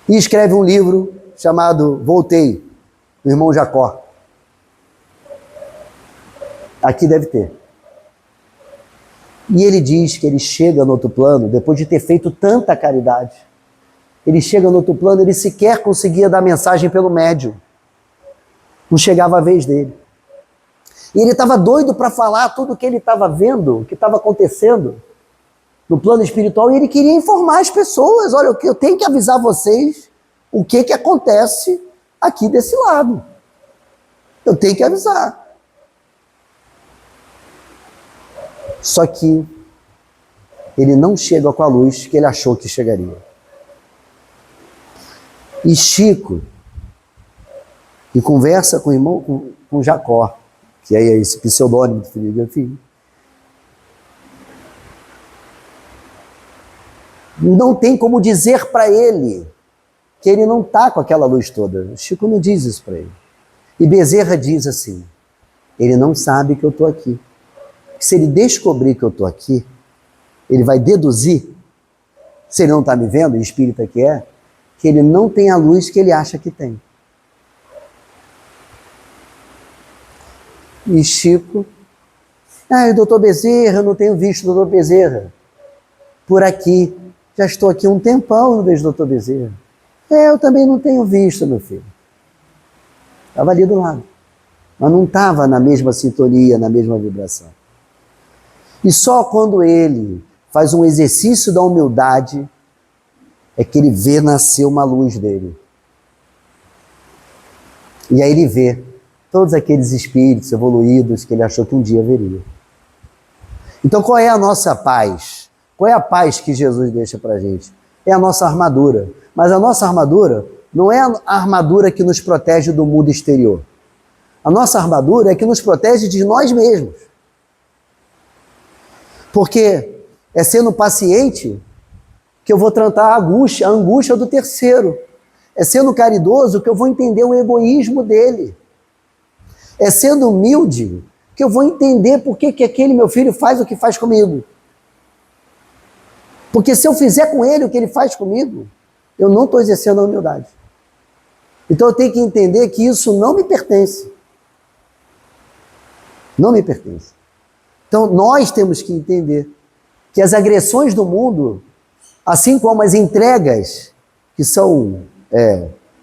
e escreve um livro chamado Voltei, do irmão Jacó. Aqui deve ter. E ele diz que ele chega no outro plano, depois de ter feito tanta caridade, ele chega no outro plano, ele sequer conseguia dar mensagem pelo médium. Não chegava a vez dele. E ele estava doido para falar tudo o que ele estava vendo, o que estava acontecendo no plano espiritual, e ele queria informar as pessoas, olha, eu tenho que avisar vocês o que acontece aqui desse lado. Eu tenho que avisar. Só que ele não chega com a luz que ele achou que chegaria. E Chico, e conversa com o irmão, com Jacó, que é esse pseudônimo do filho. Não tem como dizer para ele que ele não está com aquela luz toda. O Chico não diz isso para ele. E Bezerra diz assim, ele não sabe que eu estou aqui. Se ele descobrir que eu estou aqui, ele vai deduzir, se ele não está me vendo, espírita que é, que ele não tem a luz que ele acha que tem. E Chico, doutor Bezerra, eu não tenho visto o doutor Bezerra por aqui. Já estou aqui um tempão, não vejo o doutor Bezerra. Eu também não tenho visto, meu filho. Estava ali do lado. Mas não estava na mesma sintonia, na mesma vibração. E só quando ele faz um exercício da humildade é que ele vê nascer uma luz dele. E aí ele vê todos aqueles espíritos evoluídos que ele achou que um dia veria. Então qual é a nossa paz? Qual é a paz que Jesus deixa para a gente? É a nossa armadura. Mas a nossa armadura não é a armadura que nos protege do mundo exterior. A nossa armadura é que nos protege de nós mesmos. Porque é sendo paciente que eu vou tratar a angústia do terceiro. É sendo caridoso que eu vou entender o egoísmo dele. É sendo humilde que eu vou entender por que aquele meu filho faz o que faz comigo. Porque se eu fizer com ele o que ele faz comigo, eu não estou exercendo a humildade. Então eu tenho que entender que isso não me pertence. Não me pertence. Então nós temos que entender que as agressões do mundo, assim como as entregas que são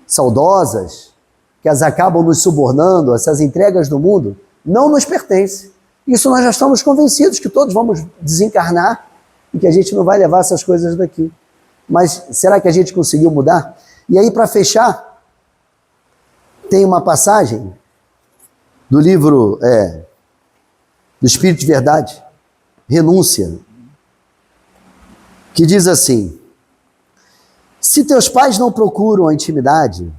saudosas, que as acabam nos subornando, essas entregas do mundo, não nos pertencem. Isso nós já estamos convencidos que todos vamos desencarnar e que a gente não vai levar essas coisas daqui. Mas será que a gente conseguiu mudar? E aí, para fechar, tem uma passagem do livro do Espírito de Verdade, Renúncia, que diz assim: se teus pais não procuram a intimidade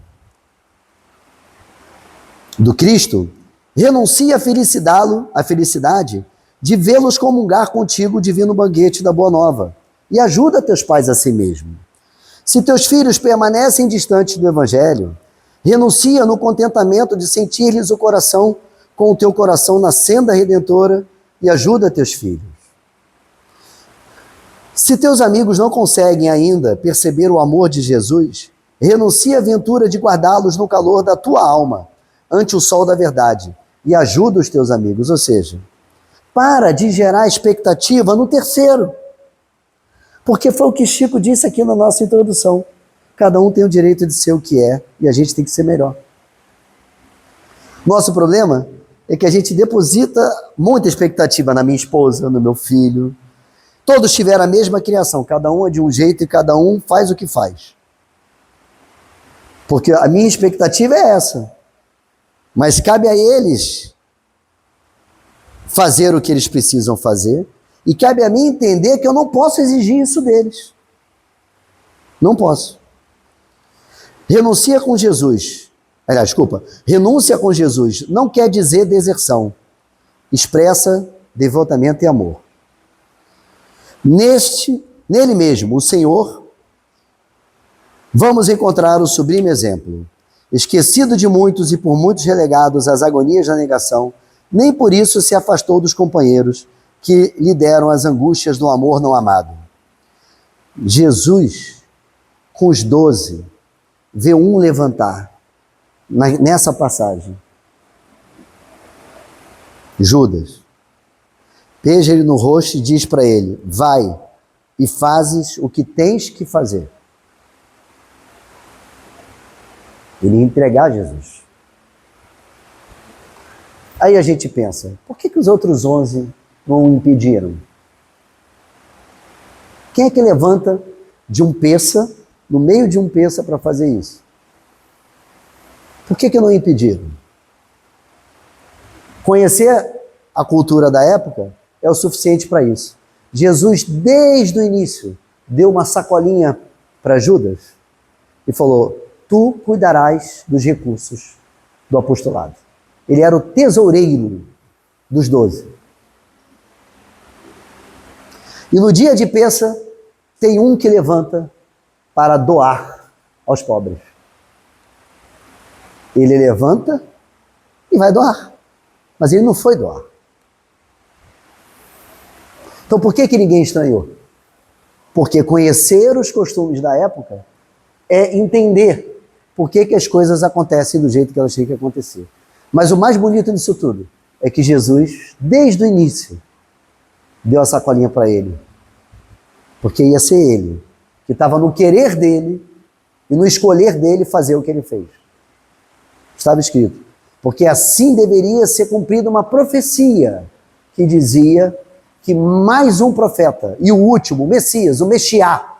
do Cristo, renuncia a felicidade de vê-los comungar contigo o divino banquete da Boa Nova e ajuda teus pais a si mesmo. Se teus filhos permanecem distantes do Evangelho, renuncia no contentamento de sentir-lhes o coração com o teu coração na senda redentora e ajuda teus filhos. Se teus amigos não conseguem ainda perceber o amor de Jesus, renuncia à aventura de guardá-los no calor da tua alma, ante o sol da verdade, e ajuda os teus amigos. Ou seja, para de gerar expectativa no terceiro. Porque foi o que Chico disse aqui na nossa introdução. Cada um tem o direito de ser o que é, e a gente tem que ser melhor. Nosso problema é que a gente deposita muita expectativa na minha esposa, no meu filho. Todos tiveram a mesma criação, cada um é de um jeito e cada um faz o que faz. Porque a minha expectativa é essa. Mas cabe a eles fazer o que eles precisam fazer, e cabe a mim entender que eu não posso exigir isso deles. Não posso. Renúncia com Jesus não quer dizer deserção. Expressa devotamento e amor. Nele mesmo, o Senhor, vamos encontrar o sublime exemplo. Esquecido de muitos e por muitos relegados às agonias da negação, nem por isso se afastou dos companheiros que lhe deram as angústias do amor não amado. Jesus, com os 12, vê um levantar, nessa passagem. Judas. Beija ele no rosto e diz para ele: vai e fazes o que tens que fazer. Ele ia entregar Jesus. Aí a gente pensa, por que os outros 11 não o impediram? Quem é que levanta de um peça, no meio de um peça, para fazer isso? Por que não impediram? Conhecer a cultura da época é o suficiente para isso. Jesus, desde o início, deu uma sacolinha para Judas e falou: tu cuidarás dos recursos do apostolado. Ele era o tesoureiro dos 12. E no dia de Pêssar, tem um que levanta para doar aos pobres. Ele levanta e vai doar. Mas ele não foi doar. Então por que ninguém estranhou? Porque conhecer os costumes da época é entender por que as coisas acontecem do jeito que elas têm que acontecer. Mas o mais bonito disso tudo é que Jesus, desde o início, deu a sacolinha para ele. Porque ia ser ele, que estava no querer dele e no escolher dele fazer o que ele fez. Estava escrito. Porque assim deveria ser cumprida uma profecia que dizia que mais um profeta, e o último, o Messias, o Mexiá,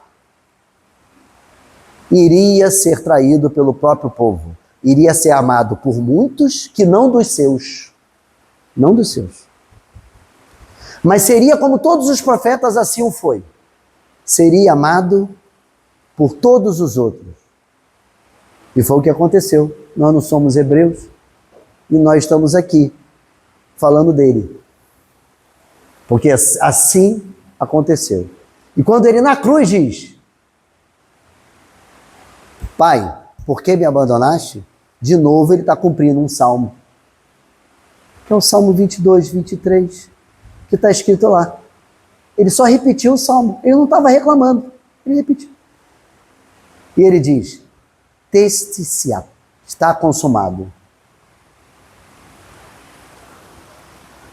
iria ser traído pelo próprio povo. Iria ser amado por muitos que não dos seus. Não dos seus. Mas seria como todos os profetas, assim o foi. Seria amado por todos os outros. E foi o que aconteceu. Nós não somos hebreus e nós estamos aqui falando dele. Porque assim aconteceu. E quando ele na cruz diz: Pai, por que me abandonaste? De novo ele está cumprindo um salmo. Que é o Salmo 22, 23, que está escrito lá. Ele só repetiu o salmo. Ele não estava reclamando. Ele repetiu. E ele diz, testicia, está consumado.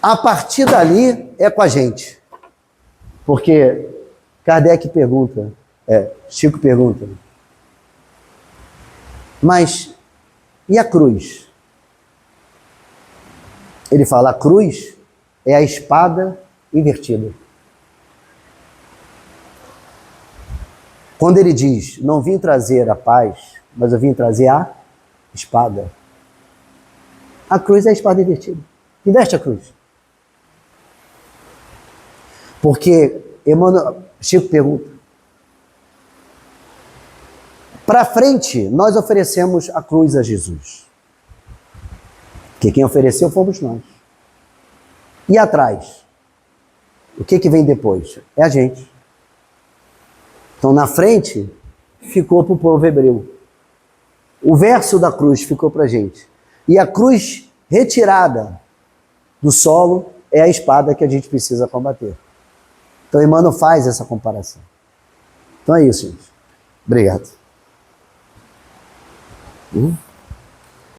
A partir dali é com a gente. Porque Kardec pergunta, Chico pergunta, mas e a cruz? Ele fala, a cruz é a espada invertida. Quando ele diz, não vim trazer a paz, mas eu vim trazer a espada. A cruz é a espada invertida. Inverte a cruz. Porque Chico pergunta, para frente, nós oferecemos a cruz a Jesus. Porque quem ofereceu fomos nós. E atrás? O que vem depois? É a gente. Então, na frente, ficou para o povo hebreu. O verso da cruz ficou para a gente. E a cruz retirada do solo é a espada que a gente precisa combater. Então, Emmanuel faz essa comparação. Então é isso, gente. Obrigado.